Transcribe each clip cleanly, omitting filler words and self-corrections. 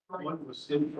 One was in.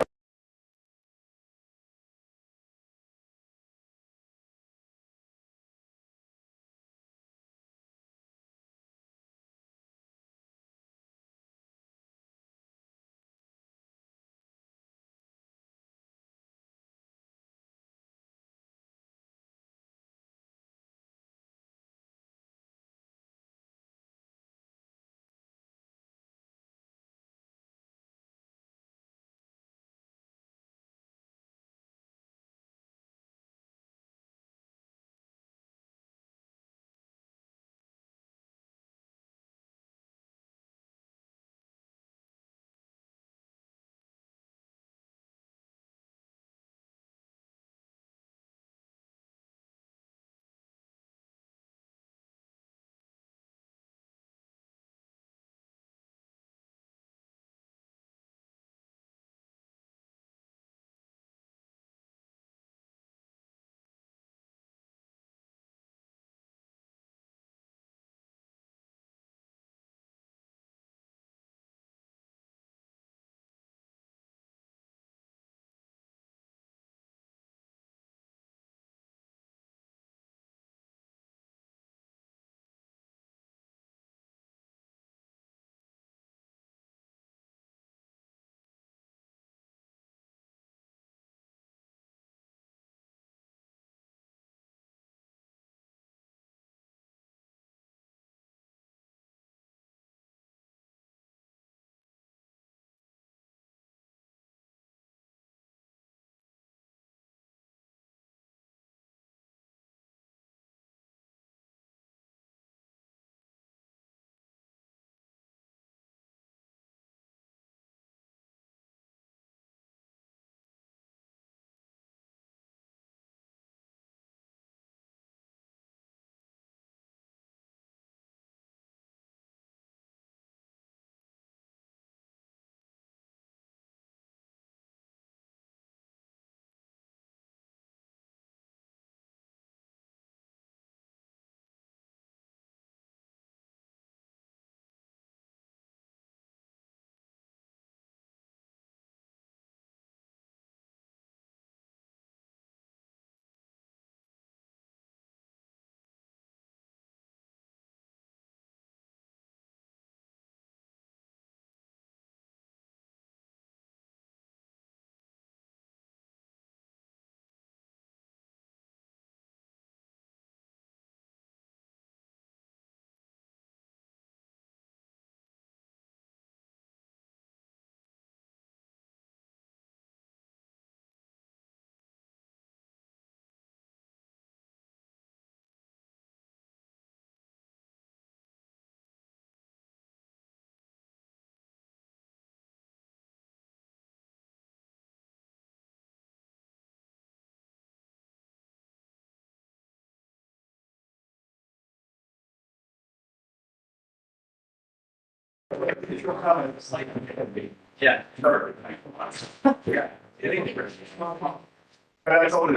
Yeah. Yeah. That's all.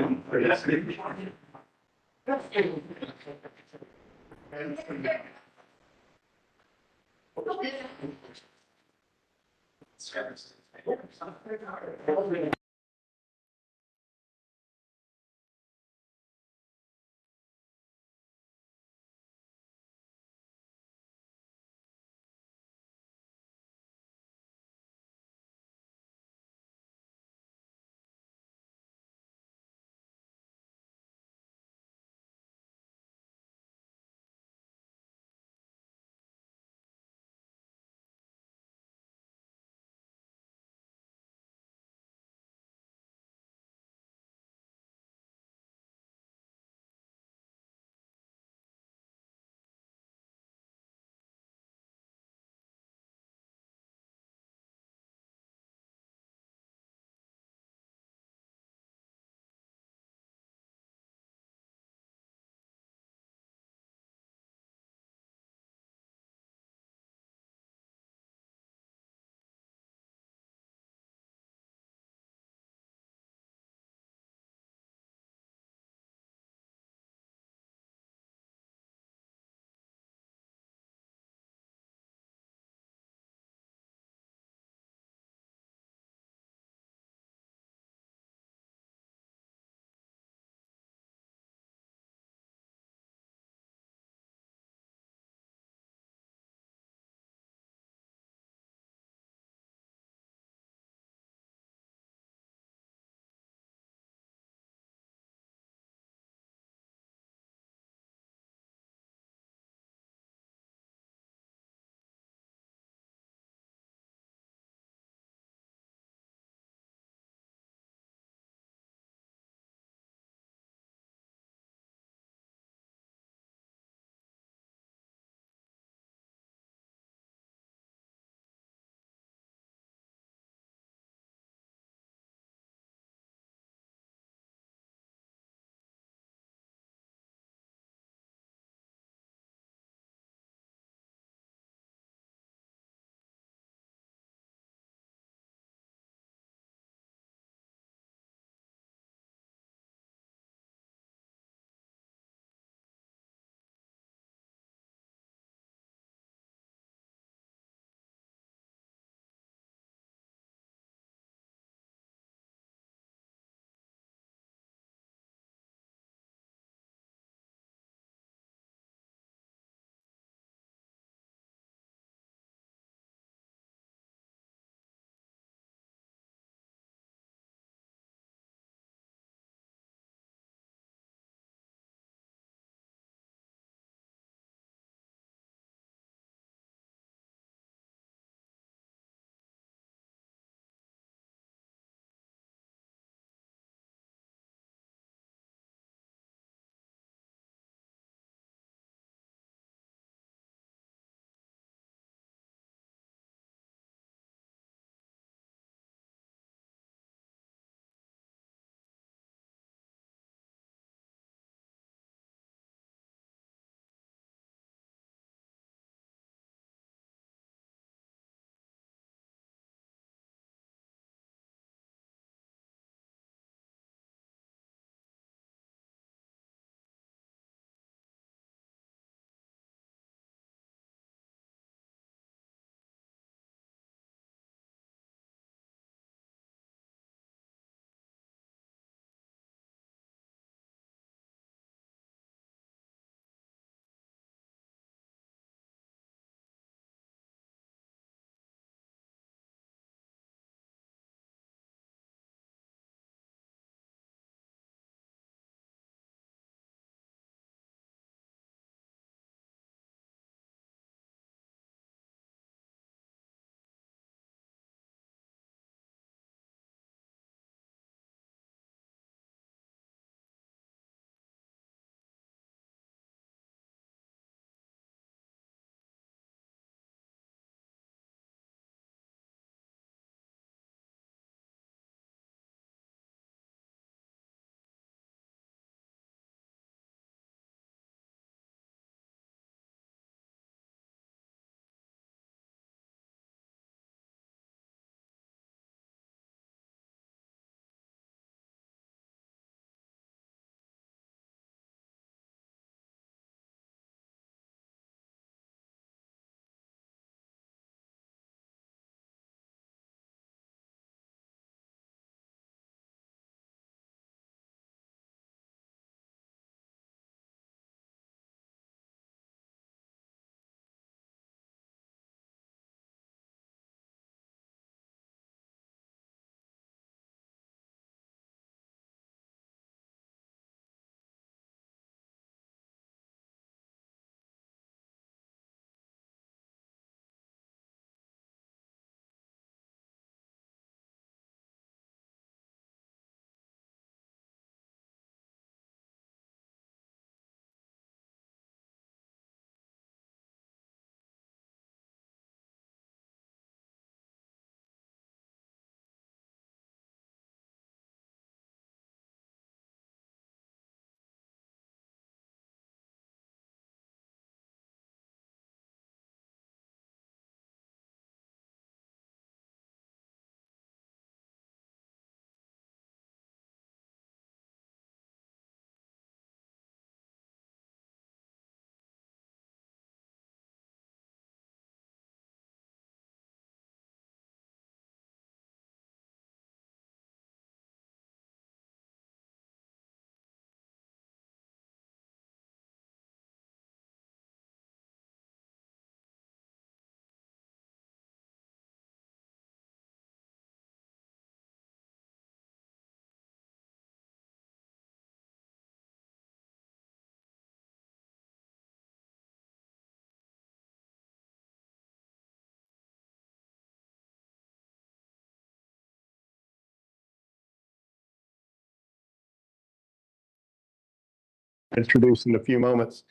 introduce in a few moments.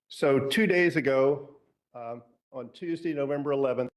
So 2 days ago, on Tuesday, November 11th,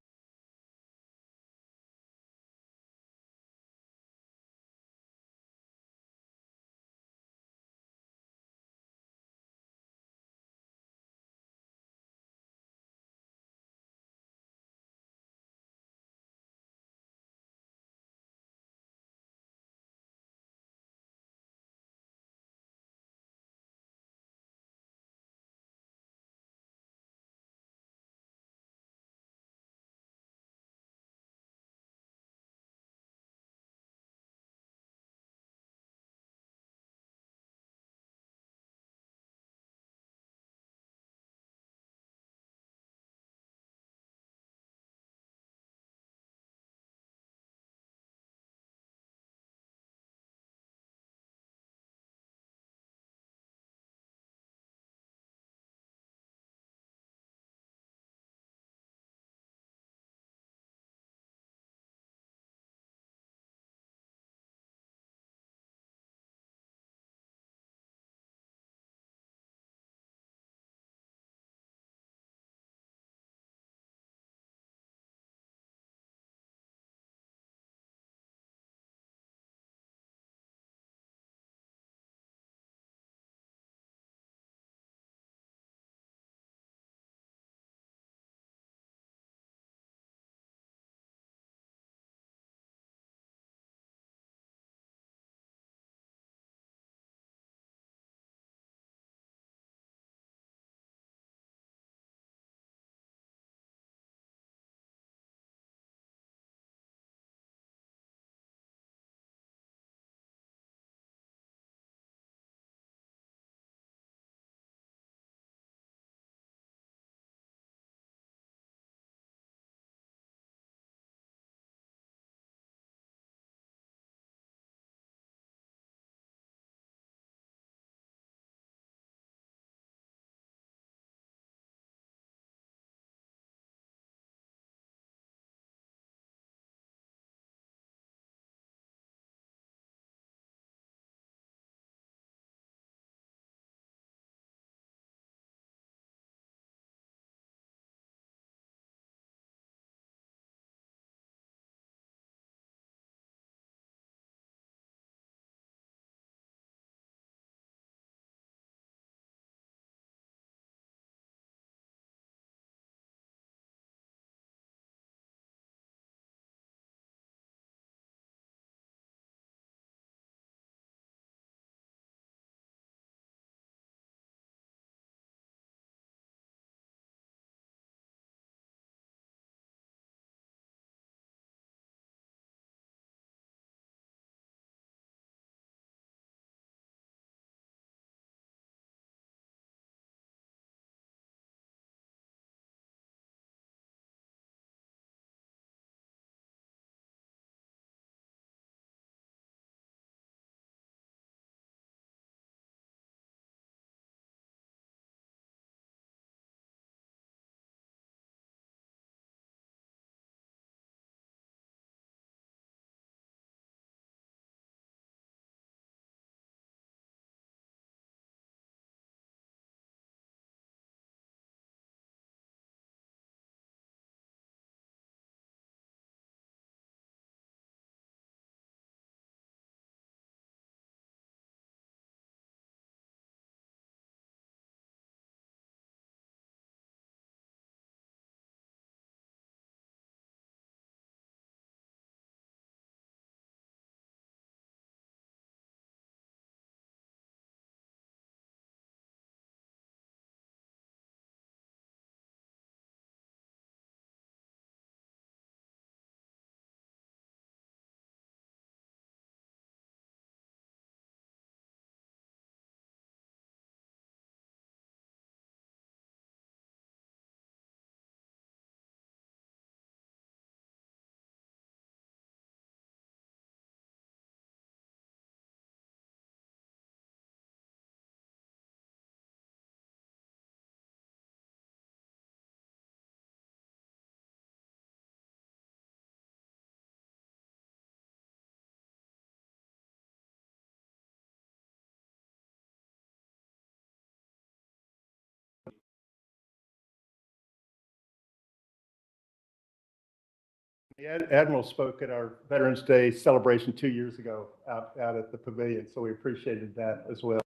The Admiral spoke at our Veterans Day celebration 2 years ago out at the pavilion, so we appreciated that as well.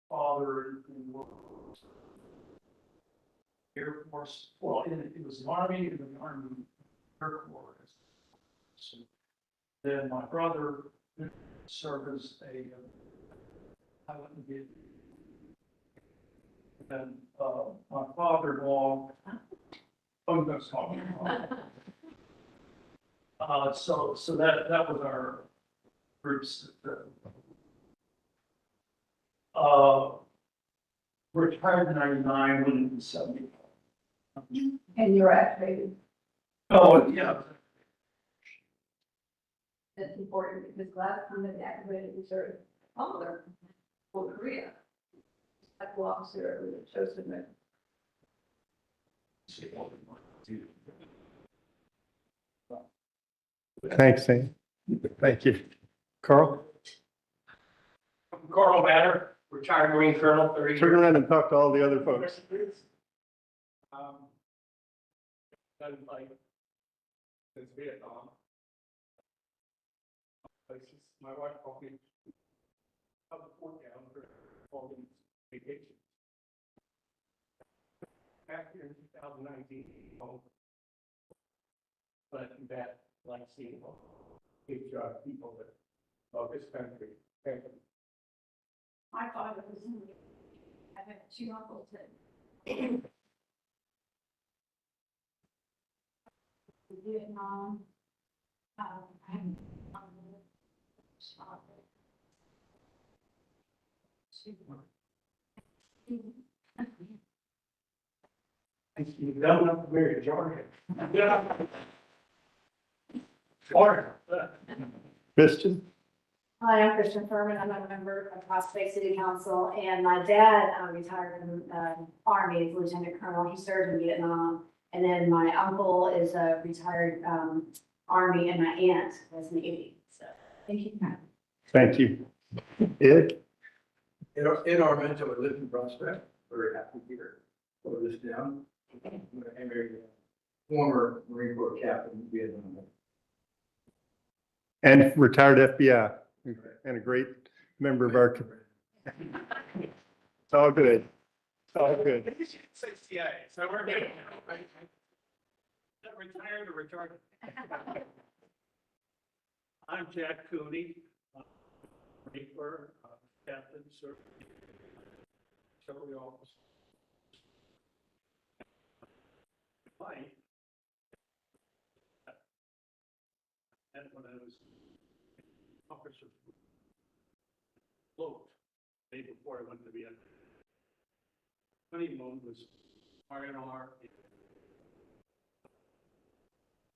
Father in Air Force, well, it was the Army and the Army Air Corps. So then my brother served as a pilot in the, and my father-in-law, oh, that's talking. So that was our groups that, retired in 99, went in 70. And you're activated. Oh, yeah. That's important because last time they activated reserve father for Korea. Like officer who chose to move. Thanks, Sam. Thank you. Carl, Carl Banner, retired Marine Colonel, 30 turn years. around and talk to all the other folks. Done like since Vietnam. Places. My wife called me up the Fort down for all these vacations. Back here in 2019, but that like seeing patriotic people that love this country. My father was in. I have two uncles that. Vietnam. I have. You've done enough to marry a Georgia. Yeah. Florida. Christian, Hi, I'm Christian Furman. I'm a member of Prospect City Council, and my dad retired from Army as Lieutenant Colonel. He served in Vietnam. And then my uncle is a retired Army, and my aunt was Navy. So, thank you. thank you. Ed, In Armento, I live in Prospect, very happy here, put this down. I'm a former Marine Corps captain in Vietnam. and retired FBI, and a great member of our, it's all good. It's all good. Say CIA, so we're good. Retired or retired? I'm Jack Cooney, Marine Corps, captain, sir. Several officers. Fine. And when I was officer, float, day before I went to Vietnam. Honeymoon was R&R.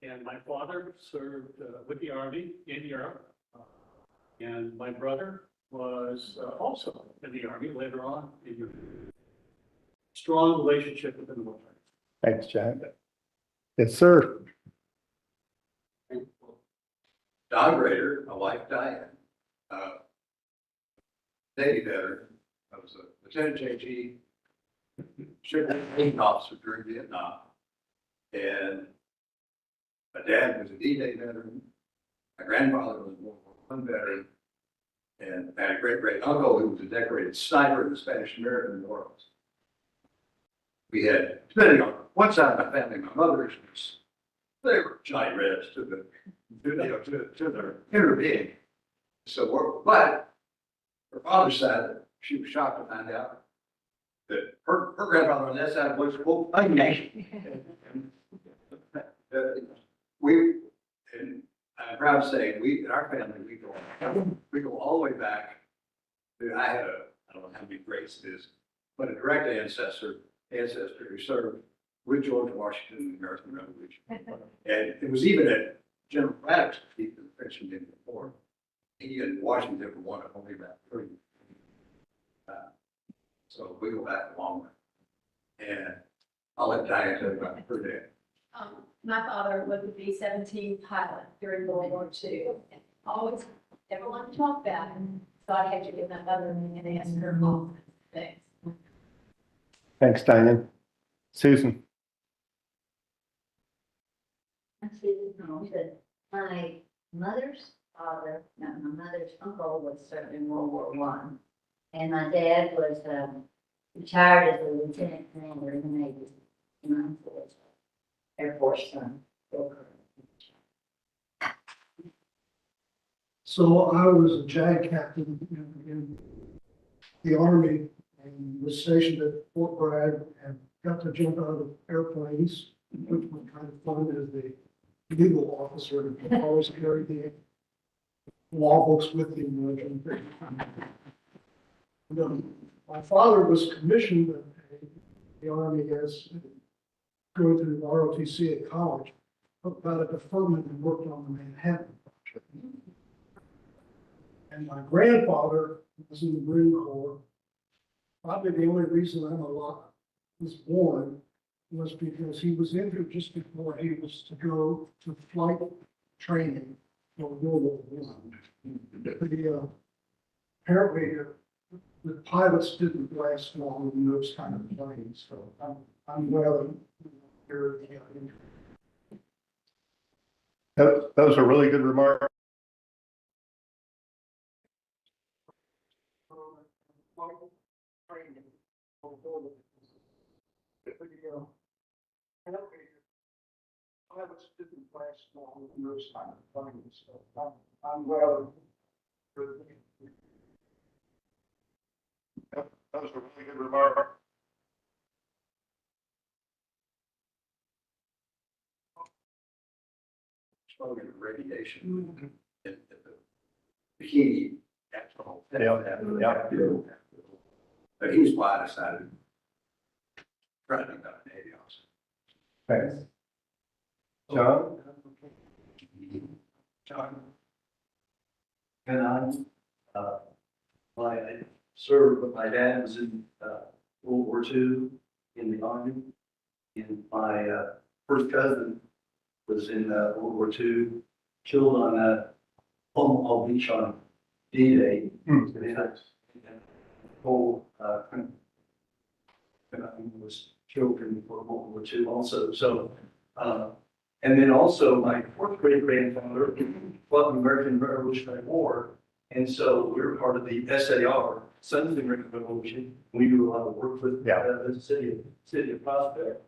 And my father served with the Army in Europe. And my brother was also in the Army later on. In Europe. Strong relationship with the military. Thanks, Jack. Yes, sir. Don Rader, my wife Diane, Navy veteran. I was a Lieutenant JG, shipbuilding officer during Vietnam. And my dad was a D-Day veteran. My grandfather was a World War I veteran. And I had a great uncle who was a decorated sniper in the Spanish-American Wars. We had, depending on one side of my family, my mother's was, they were giant reds to the, to their inner being. So, but her father's side, she was shocked to find out that her grandfather on that side was, well, we, and I'm proud to say, we, in our family, we go all the way back. I had I don't know how many greats it is, but a direct ancestor who served with George Washington in the American Revolution. And it was even at General Braddock's feet that the French did before. He and Washington were one of only about 3. So we go back a long way. And I'll let Diane tell you about her dad. My father was a B-17 pilot during World War II. And always, everyone talked about him, so I had to give my mother and ask her mom things. Thanks, Diane. Susan? I'm Susan Thompson. My mother's father, no, my mother's uncle was served in World War One. And my dad was, retired as a lieutenant commander in the Navy. And my uncle was an Air Force son. So I was a JAG captain in the Army and was stationed at Fort Bragg and got to jump out of airplanes, which was kind of fun as the legal officer. I always carried the law books with me. My father was commissioned in the Army as going through ROTC at college, about a deferment and worked on the Manhattan Project. And my grandfather was in the Marine Corps. Probably the only reason I'm alive, was born, was because he was injured just before he was to go to flight training for World War I. Apparently, the pilots didn't last long in those kind of planes, so I'm glad here. That was a really good remark. Pilots didn't last long in those kind of planes, so I'm glad. That was a really good remark. Exposure to radiation. And the Bikini, that's all. Yeah. But he was why I decided to try to become a Navy officer. Thanks. John? John? And I served, but my dad was in World War II in the Army. And my first cousin was in World War II, killed on Omaha Beach on D-Day. Whole was killed in World War II also. So, and then also my 4th great grandfather fought in the American Revolutionary War. And so we were part of the SAR, Sons of the American Revolution. We do a lot of work with the city of Prospect.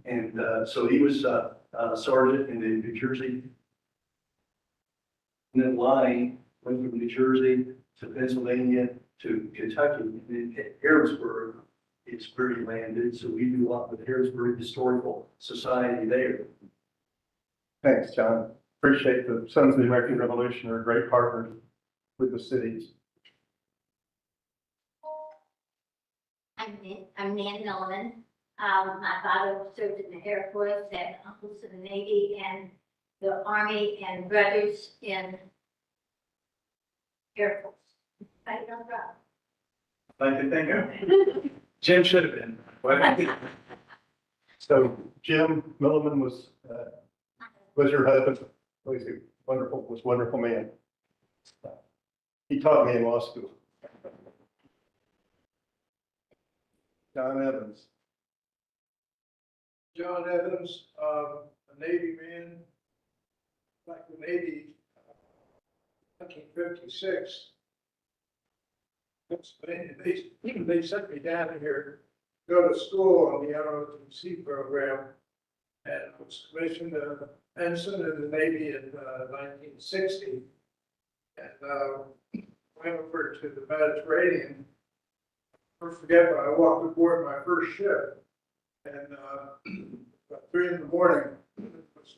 And so he was a sergeant in the New Jersey. And then line went from New Jersey to Pennsylvania to Kentucky. And then Harrisburg is where he landed. So we do a lot with Harrisburg Historical Society there. Thanks, John. Appreciate the Sons of the American Revolution are great partners with the cities. I'm Nan Milliman. My father served in the Air Force, had uncles in the Navy and the Army, and brothers in Air Force. I don't know. I can think of. Jim should have been. So Jim Milliman was your husband. Was a wonderful man. He taught me in law school. John Evans. John Evans, a Navy man, like the Navy, 1956. They sent me down here to go to school on the ROTC program. And I was commissioned an ensign in the Navy in 1960. And went over to the Mediterranean. I'll never forget when I walked aboard my first ship. And about 3 in the morning, it was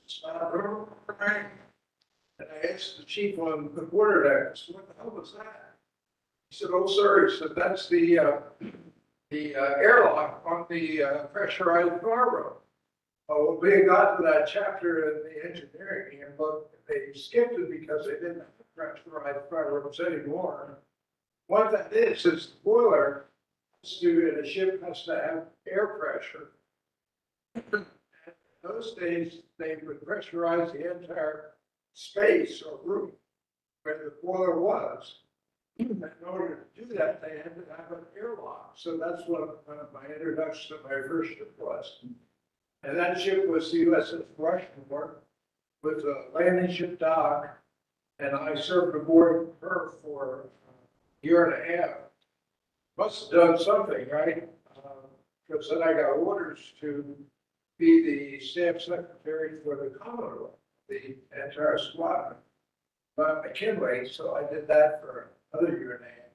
and I asked the chief on the quarter deck, I said, what the hell was that? He said, oh, sir, he said, that's the airlock on the pressurized cargo. Oh, we got to that chapter in the engineering handbook, they skipped it because they didn't have pressurized fireworks anymore. What that is the boiler, and a ship has to have air pressure. Those days, they would pressurize the entire space or room where the boiler was. In order to do that, they had to have an airlock. So that's what my introduction to my first ship was. And that ship was the USS Rushmore with a landing ship dock. And I served aboard her for a year and a half. Must have done something, right? Because then I got orders to be the staff secretary for the Commodore, the entire squadron, by McKinley. So I did that for another year and a half.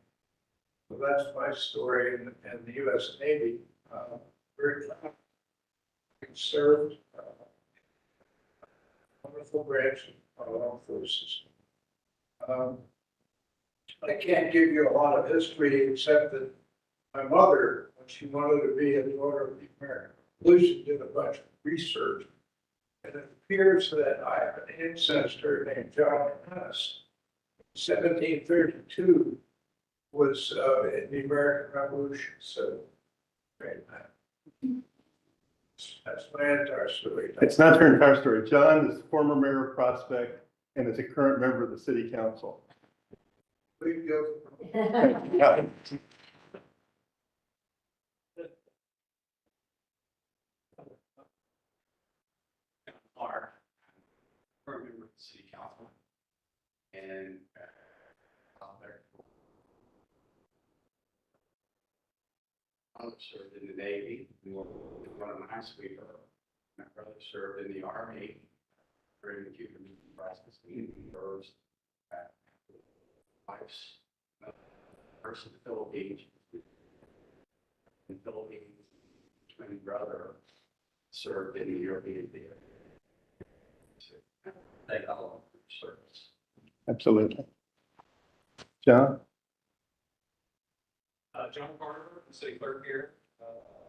So that's my story in the U.S. Navy. Very proud. Served wonderful branch of our armed forces. I can't give you a lot of history except that my mother, when she wanted to be a daughter of the American Revolution, did a bunch of research. And it appears that I have an ancestor named John Hess. 1732 was in the American Revolution. So, great. That's my entire story. It's not your entire story. John is former mayor of Prospect and is a current member of the city council. Please go. Yeah. Are a member of the city council and I served in the Navy, one of my sweeper. My brother served in the Army during the Cuban crisis in the first wife's first in the Philippines. In the Philippines, twin brother served in the European theater. Thank all for your service. Absolutely. John? John Carter, city clerk here.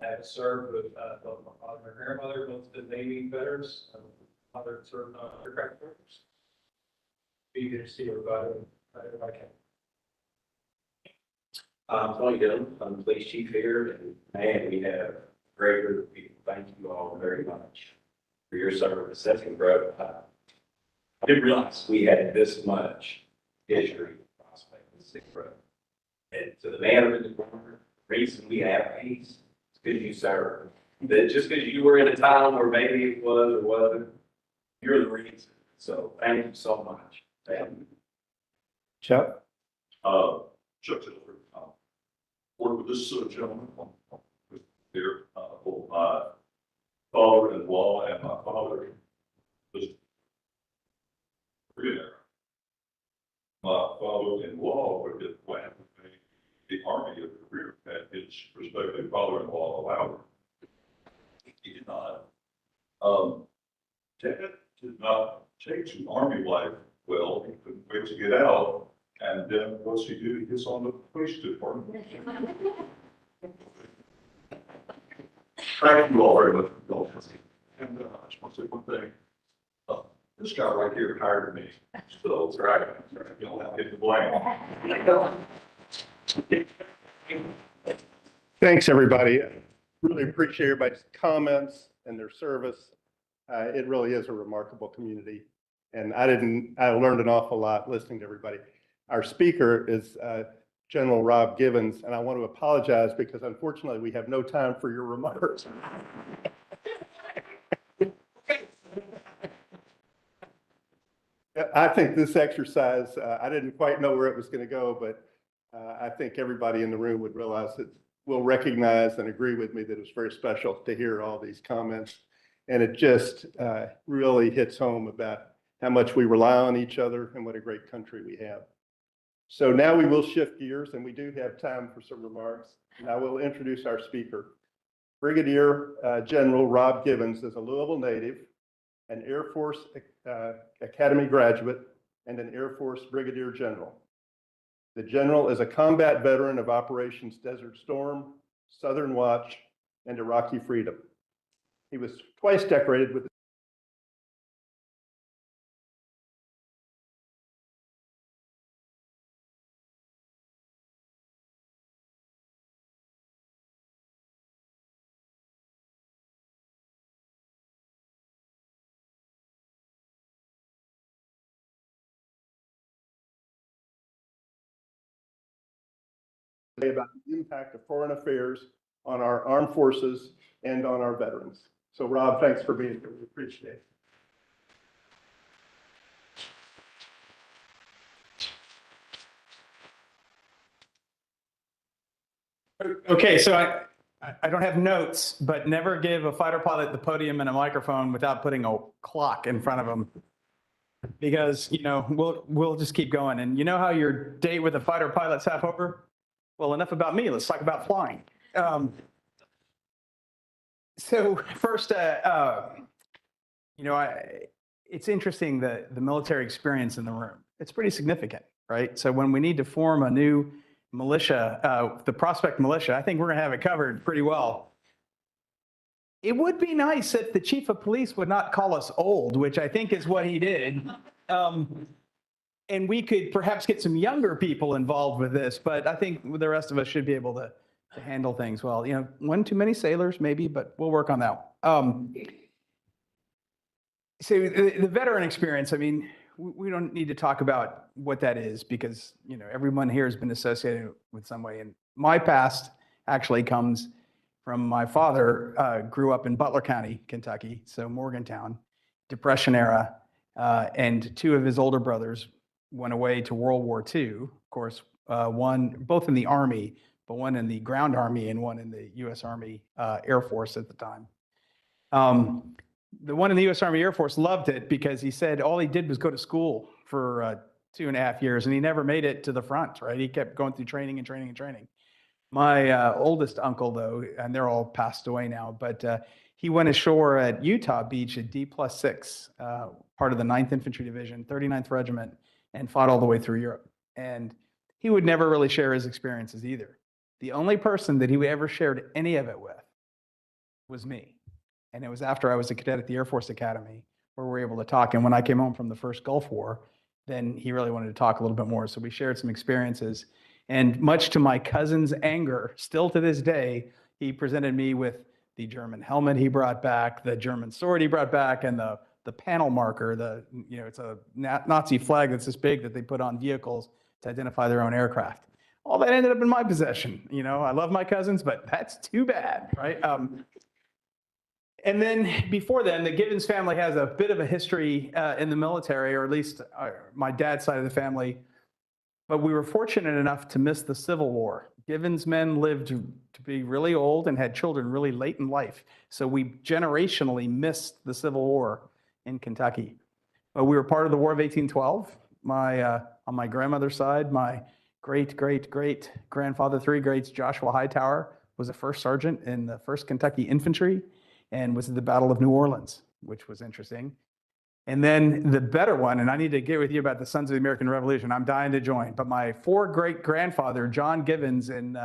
I have served with both my father and my grandmother, both the Navy veterans. My father served on aircraft carriers. Be here to see everybody if I can. Tony Dillon, I'm the police chief here, and man, we have a great group of people. Thank you all very much for your service. That's incredible. I didn't realize we had this much history in Prospect and Sick Road. And to the man in the corner, the reason we have these is because you served. That just because you were in a time where maybe it was or wasn't, you're the reason. So thank you so much. Thank you. Chuck? Chuck Tiller. Worked with this gentleman here, both my father-in-law and my father was there. My father-in-law would get planned with me, the Army of the career, and his respective father-in-law allowed it. He did not. Dad did not take to Army life well. He couldn't wait to get out. And then what's he do? He gets on the police department. Thank you all very much for indulgence. And I just want to say one thing. This guy right here hired me. So it's right. You don't have to get the blame. Thanks, everybody. Really appreciate everybody's comments and their service. It really is a remarkable community. And I learned an awful lot listening to everybody. Our speaker is General Rob Givens, and I want to apologize because unfortunately we have no time for your remarks. I think this exercise, I didn't quite know where it was going to go, but I think everybody in the room would realize that will recognize and agree with me that it was very special to hear all these comments. And it just really hits home about how much we rely on each other and what a great country we have. So now we will shift gears, and we do have time for some remarks. And I will introduce our speaker. Brigadier General Rob Givens is a Louisville native, an Air Force Academy graduate, and an Air Force Brigadier General. The General is a combat veteran of Operations Desert Storm, Southern Watch, and Iraqi Freedom. He was twice decorated with about the impact of foreign affairs on our armed forces and on our veterans. So Rob, thanks for being here. We appreciate it. Okay, so I don't have notes, but never give a fighter pilot the podium and a microphone without putting a clock in front of them. Because, you know, we'll just keep going. And you know how your date with a fighter pilot's half over? Well, enough about me. Let's talk about flying. So first, you know, it's interesting the military experience in the room. It's pretty significant, right? So when we need to form a new militia, the Prospect Militia, I think we're going to have it covered pretty well. It would be nice if the chief of police would not call us old, which I think is what he did. And we could perhaps get some younger people involved with this, but I think the rest of us should be able to handle things well. You know, one too many sailors maybe, but we'll work on that. So the veteran experience, I mean, we don't need to talk about what that is because, you know, everyone here has been associated with some way. And my past actually comes from my father, grew up in Butler County, Kentucky, so Morgantown, Depression era, and two of his older brothers went away to World War II. Of course, one, both in the Army, but one in the Ground Army and one in the U.S. Army Air Force at the time. The one in the U.S. Army Air Force loved it because he said all he did was go to school for 2.5 years and he never made it to the front, right? He kept going through training and training and training. My oldest uncle, though, and they're all passed away now, but he went ashore at Utah Beach at D+6, part of the 9th Infantry Division, 39th Regiment, and fought all the way through Europe. And he would never really share his experiences either. The only person that he ever shared any of it with was me. And it was after I was a cadet at the Air Force Academy where we were able to talk. And when I came home from the first Gulf War, then he really wanted to talk a little bit more. So we shared some experiences. And much to my cousin's anger, still to this day, he presented me with the German helmet he brought back, the German sword he brought back, and the panel marker, you know, it's a Nazi flag that's this big that they put on vehicles to identify their own aircraft. All that ended up in my possession. You know, I love my cousins, but that's too bad, right? And then before then, the Givens family has a bit of a history in the military, or at least my dad's side of the family. But we were fortunate enough to miss the Civil War. Givens men lived to be really old and had children really late in life. So we generationally missed the Civil War in Kentucky. But we were part of the War of 1812. On my grandmother's side, my great-great-great-grandfather, three greats, Joshua Hightower, was a first sergeant in the 1st Kentucky Infantry and was at the Battle of New Orleans, which was interesting. And then the better one, and I need to get with you about the Sons of the American Revolution. I'm dying to join. But my great-grandfather, John Givens in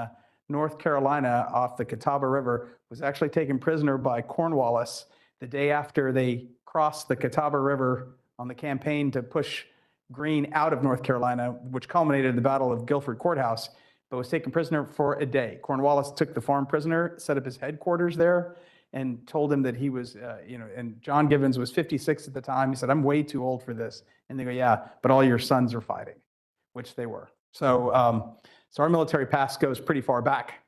North Carolina off the Catawba River, was actually taken prisoner by Cornwallis the day after they crossed the Catawba River on the campaign to push Greene out of North Carolina, which culminated in the Battle of Guilford Courthouse, but was taken prisoner for a day. Cornwallis took the farm prisoner, set up his headquarters there, and told him that he was, you know, and John Givens was 56 at the time. He said, "I'm way too old for this." And they go, "Yeah, but all your sons are fighting," which they were. So, so our military past goes pretty far back.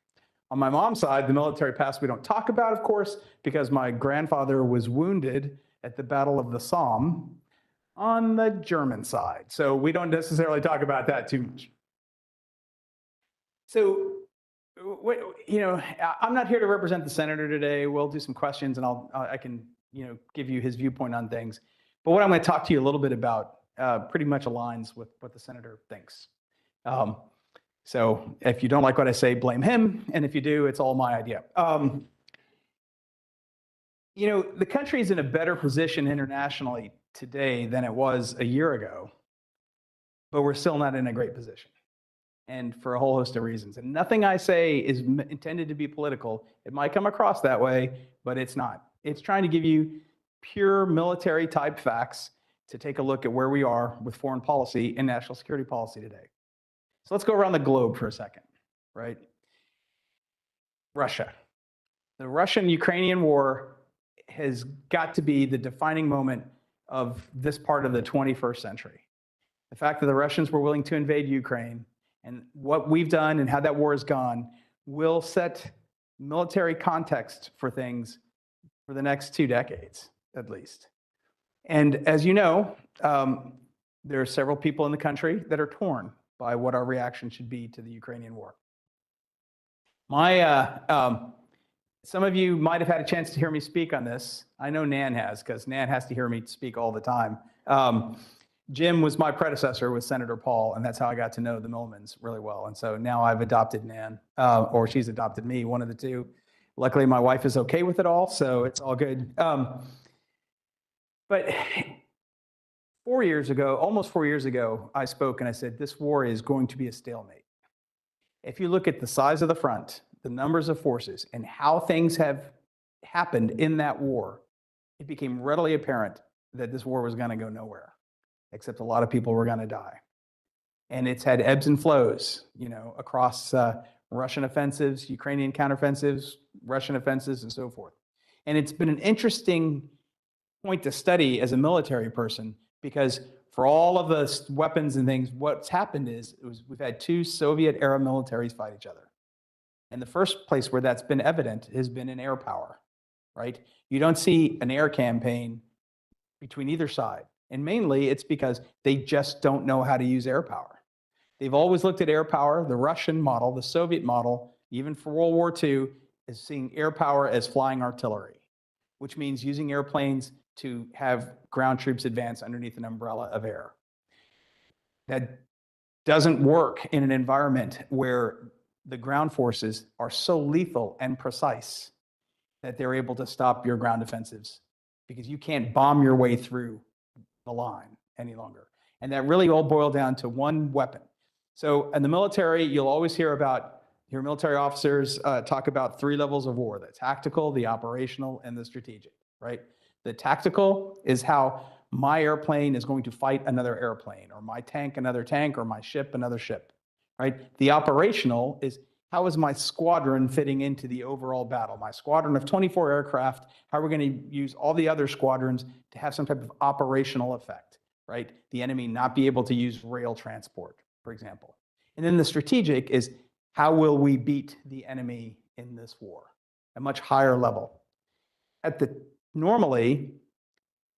On my mom's side, the military past we don't talk about, of course, because my grandfather was wounded at the Battle of the Somme on the German side. So we don't necessarily talk about that too much. So, you know, I'm not here to represent the senator today. We'll do some questions and I can, you know, give you his viewpoint on things. But what I'm going to talk to you a little bit about pretty much aligns with what the senator thinks. So if you don't like what I say, blame him. And if you do, it's all my idea. You know, the country is in a better position internationally today than it was a year ago, but we're still not in a great position. And for a whole host of reasons. And nothing I say is intended to be political. It might come across that way, but it's not. It's trying to give you pure military type facts to take a look at where we are with foreign policy and national security policy today. So let's go around the globe for a second, right? Russia. The Russian-Ukrainian war has got to be the defining moment of this part of the 21st century. The fact that the Russians were willing to invade Ukraine and what we've done and how that war has gone will set military context for things for the next 2 decades, at least. And as you know, there are several people in the country that are torn by what our reaction should be to the Ukrainian war. Some of you might have had a chance to hear me speak on this. I know Nan has, because Nan has to hear me speak all the time. Jim was my predecessor with Senator Paul, and that's how I got to know the Millmans really well. And so now I've adopted Nan, or she's adopted me, one of the two. Luckily, my wife is okay with it all, so it's all good. But 4 years ago, almost 4 years ago, I spoke and I said, this war is going to be a stalemate. If you look at the size of the front, the numbers of forces, and how things have happened in that war, it became readily apparent that this war was going to go nowhere, except a lot of people were going to die. And it's had ebbs and flows, you know, across Russian offensives, Ukrainian counteroffensives, Russian offensives, and so forth. And it's been an interesting point to study as a military person, because for all of the weapons and things, what's happened is we've had 2 Soviet-era militaries fight each other. And the first place where that's been evident has been in air power, right? You don't see an air campaign between either side. And mainly it's because they just don't know how to use air power. They've always looked at air power, the Russian model, the Soviet model, even for World War II, is seeing air power as flying artillery, which means using airplanes to have ground troops advance underneath an umbrella of air. That doesn't work in an environment where the ground forces are so lethal and precise that they're able to stop your ground offensives, because you can't bomb your way through the line any longer. And that really all boiled down to one weapon. So in the military, you'll always hear military officers talk about 3 levels of war: the tactical, the operational, and the strategic, right? The tactical is how my airplane is going to fight another airplane, or my tank another tank, or my ship another ship, right? The operational is, how is my squadron fitting into the overall battle? My squadron of 24 aircraft, how are we going to use all the other squadrons to have some type of operational effect, right? The enemy not be able to use rail transport, for example. And then the strategic is, how will we beat the enemy in this war? A much higher level. Normally,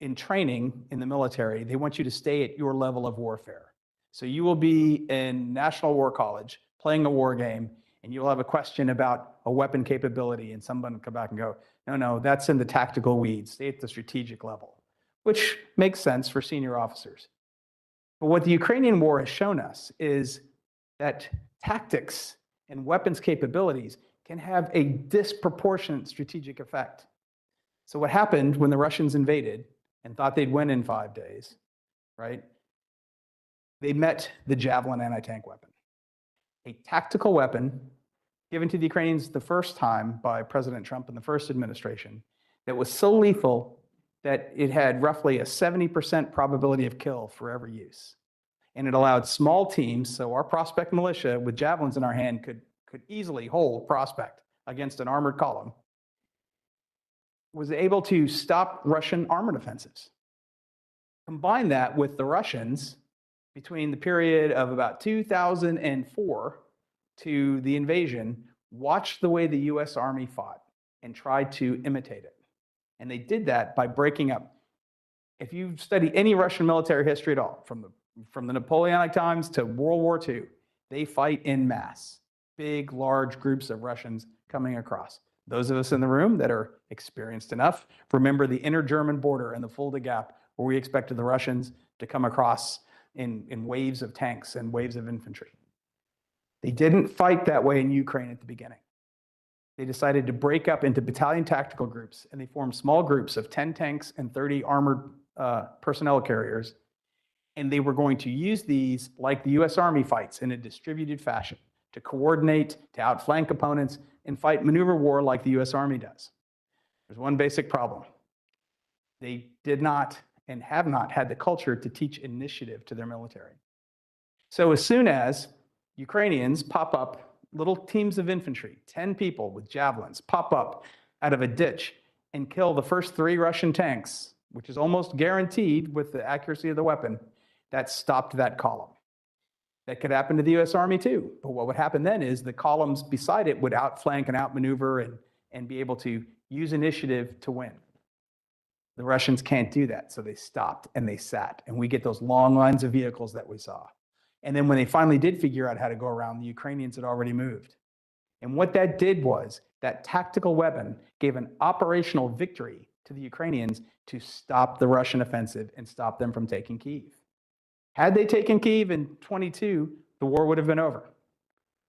in training in the military, they want you to stay at your level of warfare. So you will be in National War College playing a war game, and you'll have a question about a weapon capability, and someone will come back and go, no, that's in the tactical weeds. Stay at the strategic level, which makes sense for senior officers. But what the Ukrainian war has shown us is that tactics and weapons capabilities can have a disproportionate strategic effect. So what happened when the Russians invaded and thought they'd win in 5 days, right? They met the Javelin anti-tank weapon, a tactical weapon given to the Ukrainians the first time by President Trump in the first administration that was so lethal that it had roughly a 70% probability of kill for every use. And it allowed small teams, so our Prospect militia with javelins in our hand could easily hold Prospect against an armored column, was able to stop Russian armored offensives. Combine that with the Russians between the period of about 2004 to the invasion, watch the way the US Army fought and tried to imitate it. And they did that by breaking up. If you study any Russian military history at all, from the Napoleonic times to World War II, they fight in mass. Big, large groups of Russians coming across. Those of us in the room that are experienced enough remember the inner German border and the Fulda Gap, where we expected the Russians to come across in waves of tanks and waves of infantry. They didn't fight that way in Ukraine at the beginning. They decided to break up into battalion tactical groups, and they formed small groups of 10 tanks and 30 armored personnel carriers. And they were going to use these like the US Army fights in a distributed fashion to coordinate, to outflank opponents, and fight maneuver war like the US Army does. There's one basic problem. They did not and have not had the culture to teach initiative to their military. So as soon as Ukrainians pop up, little teams of infantry, 10 people with javelins, pop up out of a ditch and kill the first 3 Russian tanks, which is almost guaranteed with the accuracy of the weapon, that stopped that column. That could happen to the US Army too. But what would happen then is the columns beside it would outflank and outmaneuver and be able to use initiative to win. The Russians can't do that, so they stopped and they sat, and we get those long lines of vehicles that we saw. And then when they finally did figure out how to go around, the Ukrainians had already moved. And what that did was that tactical weapon gave an operational victory to the Ukrainians to stop the Russian offensive and stop them from taking Kyiv. Had they taken Kyiv in 22, the war would have been over.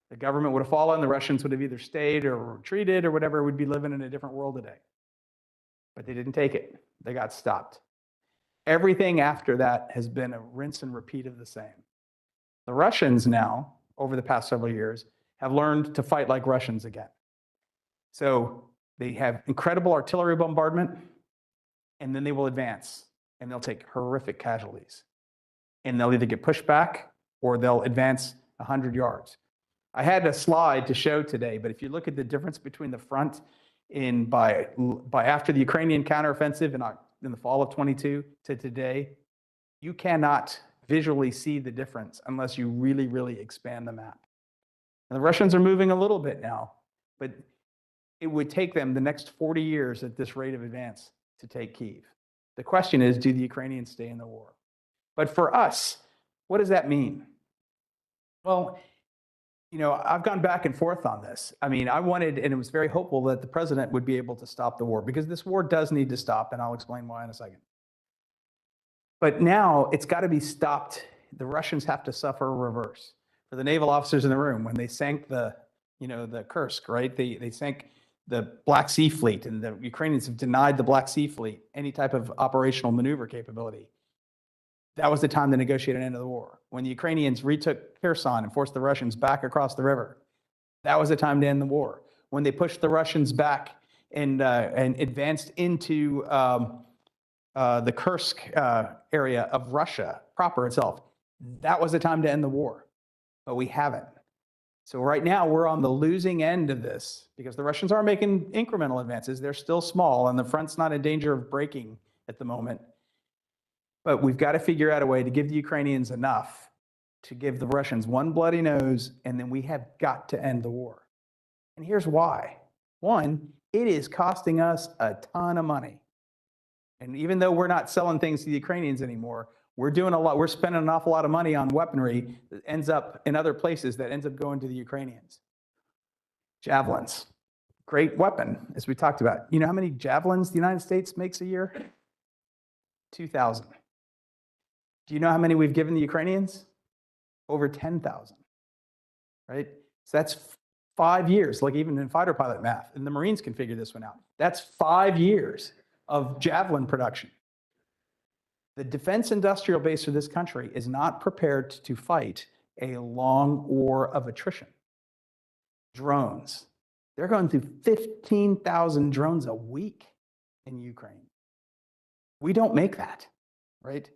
The government would have fallen, the Russians would have either stayed or retreated or whatever, we'd be living in a different world today. But they didn't take it. They got stopped. Everything after that has been a rinse and repeat of the same. The Russians now, over the past several years, have learned to fight like Russians again. So they have incredible artillery bombardment, and then they will advance, and they'll take horrific casualties. And they'll either get pushed back or they'll advance 100 yards. I had a slide to show today, but if you look at the difference between the front by after the Ukrainian counteroffensive in the fall of 22 to today, you cannot visually see the difference unless you really, really expand the map. And the Russians are moving a little bit now, but it would take them the next 40 years at this rate of advance to take Kyiv. The question is, do the Ukrainians stay in the war? But for us, what does that mean? Well, you know, I've gone back and forth on this. I mean, I wanted, and it was very hopeful that the president would be able to stop the war, because this war does need to stop, and I'll explain why in a second. But now it's got to be stopped. The Russians have to suffer a reverse. For the naval officers in the room, when they sank the Kursk, right? They sank the Black Sea Fleet, and the Ukrainians have denied the Black Sea Fleet any type of operational maneuver capability. That was the time to negotiate an end of the war. When the Ukrainians retook Kherson and forced the Russians back across the river, that was the time to end the war. When they pushed the Russians back and advanced into the Kursk area of Russia proper itself, that was the time to end the war. But we haven't. So right now we're on the losing end of this because the Russians are making incremental advances. They're still small and the front's not in danger of breaking at the moment. But we've got to figure out a way to give the Ukrainians enough to give the Russians one bloody nose, and then we have got to end the war. And here's why. One, it is costing us a ton of money. And even though we're not selling things to the Ukrainians anymore, we're doing a lot, we're spending an awful lot of money on weaponry that ends up in other places that ends up going to the Ukrainians. Javelins, great weapon, as we talked about. You know how many javelins the United States makes a year? 2,000. Do you know how many we've given the Ukrainians? Over 10,000, right? So that's 5 years, like even in fighter pilot math, and the Marines can figure this one out. That's 5 years of javelin production. The defense industrial base of this country is not prepared to fight a long war of attrition. Drones. They're going through 15,000 drones a week in Ukraine. We don't make that, right?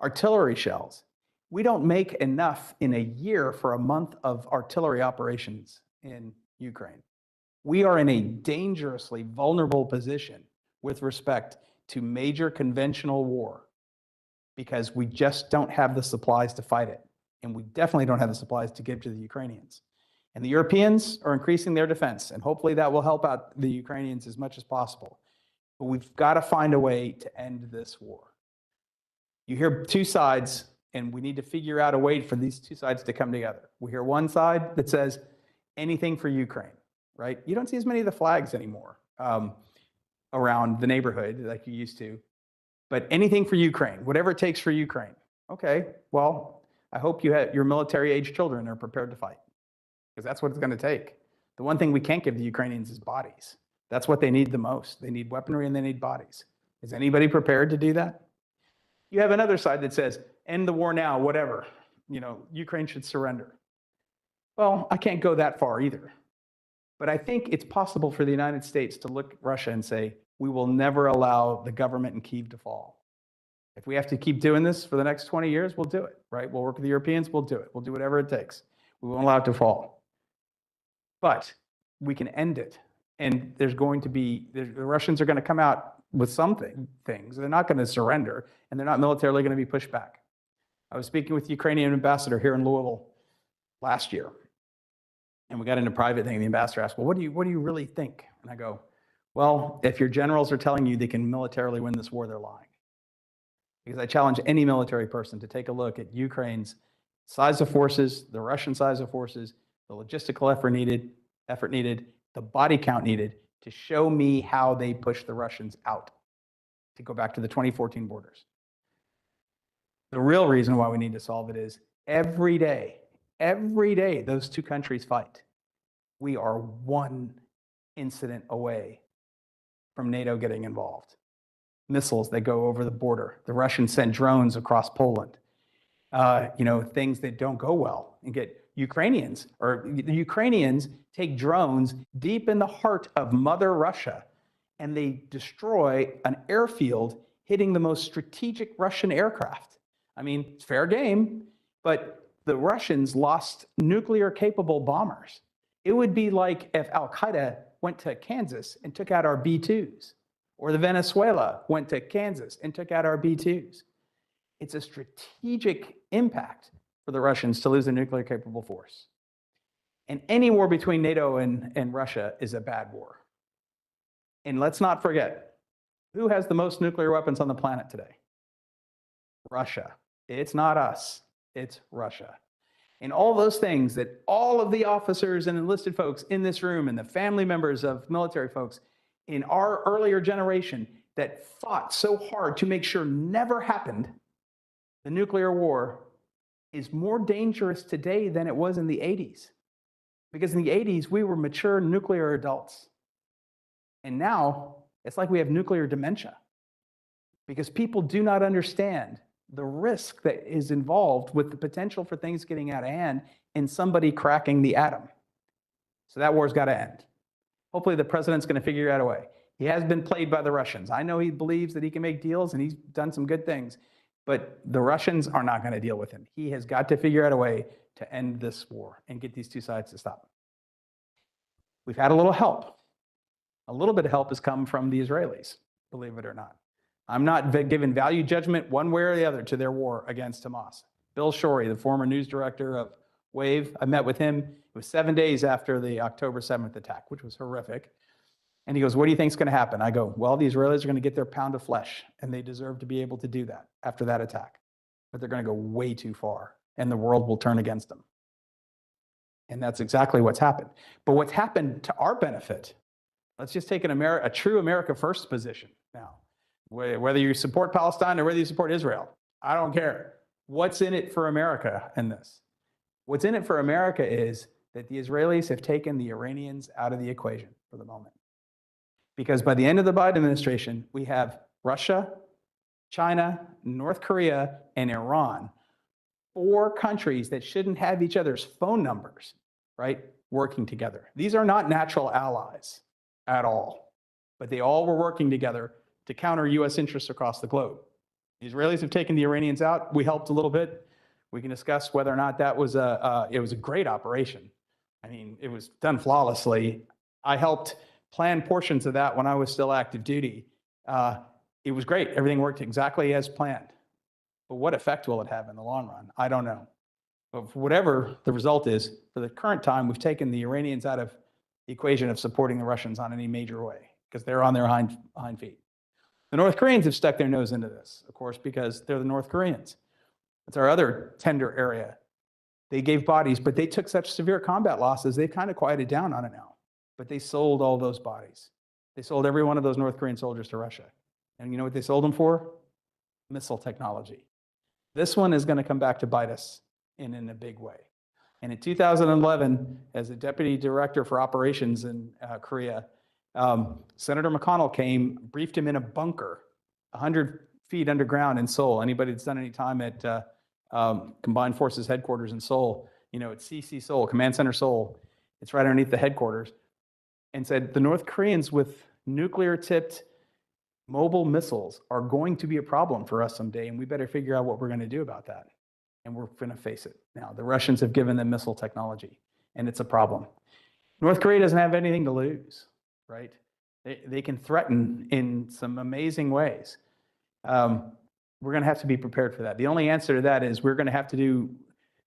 Artillery shells. We don't make enough in a year for a month of artillery operations in Ukraine. We are in a dangerously vulnerable position with respect to major conventional war because we just don't have the supplies to fight it. And we definitely don't have the supplies to give to the Ukrainians. And the Europeans are increasing their defense, and hopefully that will help out the Ukrainians as much as possible. But we've got to find a way to end this war. You hear two sides, and we need to figure out a way for these two sides to come together. We hear one side that says anything for Ukraine, right? You don't see as many of the flags anymore around the neighborhood like you used to, but anything for Ukraine, whatever it takes for Ukraine. Okay, well, I hope your military-age children are prepared to fight because that's what it's going to take. The one thing we can't give the Ukrainians is bodies. That's what they need the most. They need weaponry and they need bodies. Is anybody prepared to do that? You have another side that says, end the war now, whatever. You know, Ukraine should surrender. Well, I can't go that far either. But I think it's possible for the United States to look at Russia and say, we will never allow the government in Kyiv to fall. If we have to keep doing this for the next 20 years, we'll do it, right? We'll work with the Europeans, we'll do it. We'll do whatever it takes. We won't allow it to fall. But we can end it. And there's going to be, the Russians are going to come out with things. They're not going to surrender, and they're not militarily going to be pushed back. I was speaking with the Ukrainian ambassador here in Louisville last year, and we got into a private thing. The ambassador asked, well, what do you really think? And I go, well, if your generals are telling you they can militarily win this war, they're lying. Because I challenge any military person to take a look at Ukraine's size of forces, the Russian size of forces, the logistical effort needed, the body count needed to show me how they push the Russians out, to go back to the 2014 borders. The real reason why we need to solve it is every day those two countries fight, we are one incident away from NATO getting involved. Missiles that go over the border. The Russians send drones across Poland. Things that don't go well and get the Ukrainians take drones deep in the heart of Mother Russia, and they destroy an airfield hitting the most strategic Russian aircraft. I mean, it's fair game, but the Russians lost nuclear-capable bombers. It would be like if Al-Qaeda went to Kansas and took out our B-2s, or the Venezuela went to Kansas and took out our B-2s. It's a strategic impact for the Russians to lose a nuclear-capable force. And any war between NATO and Russia is a bad war. And let's not forget, who has the most nuclear weapons on the planet today? Russia. It's not us, it's Russia. And all those things that all of the officers and enlisted folks in this room and the family members of military folks in our earlier generation that fought so hard to make sure never happened, the nuclear war is more dangerous today than it was in the 80s. Because in the 80s, we were mature nuclear adults. And now it's like we have nuclear dementia. Because people do not understand the risk that is involved with the potential for things getting out of hand and somebody cracking the atom. So that war's got to end. Hopefully the president's going to figure out a way. He has been played by the Russians. I know he believes that he can make deals, and he's done some good things. But the Russians are not going to deal with him. He has got to figure out a way to end this war and get these two sides to stop. We've had a little help. A little bit of help has come from the Israelis, believe it or not. I'm not giving value judgment one way or the other to their war against Hamas. Bill Shorey, the former news director of WAVE, I met with him. It was 7 days after the October 7th attack, which was horrific. And he goes, what do you think is going to happen? I go, well, the Israelis are going to get their pound of flesh, and they deserve to be able to do that after that attack. But they're going to go way too far, and the world will turn against them. And that's exactly what's happened. But what's happened to our benefit, let's just take a true America First position now. Whether you support Palestine or whether you support Israel, I don't care. What's in it for America in this? What's in it for America is that the Israelis have taken the Iranians out of the equation for the moment. Because by the end of the Biden administration, we have Russia, China, North Korea, and Iran, 4 countries that shouldn't have each other's phone numbers, right, working together. These are not natural allies at all, but they all were working together to counter U.S. interests across the globe. The Israelis have taken the Iranians out. We helped a little bit. We can discuss whether or not that was it was a great operation. I mean, it was done flawlessly. I helped plan portions of that when I was still active duty. It was great. Everything worked exactly as planned. But what effect will it have in the long run? I don't know. But for whatever the result is, for the current time, we've taken the Iranians out of the equation of supporting the Russians on any major way because they're on their hind feet. The North Koreans have stuck their nose into this, of course, because they're the North Koreans. It's our other tender area. They gave bodies, but they took such severe combat losses, they've kind of quieted down on it now. But they sold all those bodies. They sold every one of those North Korean soldiers to Russia. And you know what they sold them for? Missile technology. This one is going to come back to bite us in a big way. And in 2011, as a deputy director for operations in Korea, Senator McConnell came, briefed him in a bunker, 100 feet underground in Seoul. Anybody that's done any time at Combined Forces headquarters in Seoul, you know, at CC Seoul, Command Center Seoul, it's right underneath the headquarters, and said the North Koreans with nuclear-tipped Mobile missiles are going to be a problem for us someday, and we better figure out what we're going to do about that. And we're going to face it. Now, the Russians have given them missile technology, and it's a problem. North Korea doesn't have anything to lose, right? They can threaten in some amazing ways. We're going to have to be prepared for that. The only answer to that is we're going to have to do,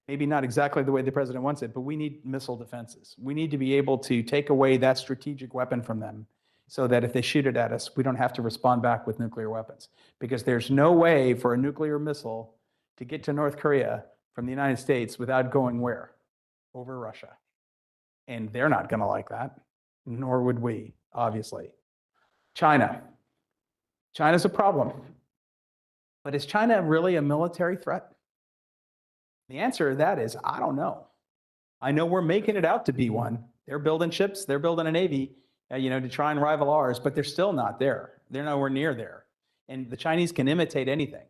maybe not exactly the way the president wants it, but we need missile defenses. We need to be able to take away that strategic weapon from them so that if they shoot it at us, we don't have to respond back with nuclear weapons. Because there's no way for a nuclear missile to get to North Korea from the United States without going where? Over Russia. And they're not going to like that, nor would we, obviously. China. China's a problem. But is China really a military threat? The answer to that is, I don't know. I know we're making it out to be one. They're building ships, they're building a navy, to try and rival ours, but they're still not there. They're nowhere near there. And the Chinese can imitate anything.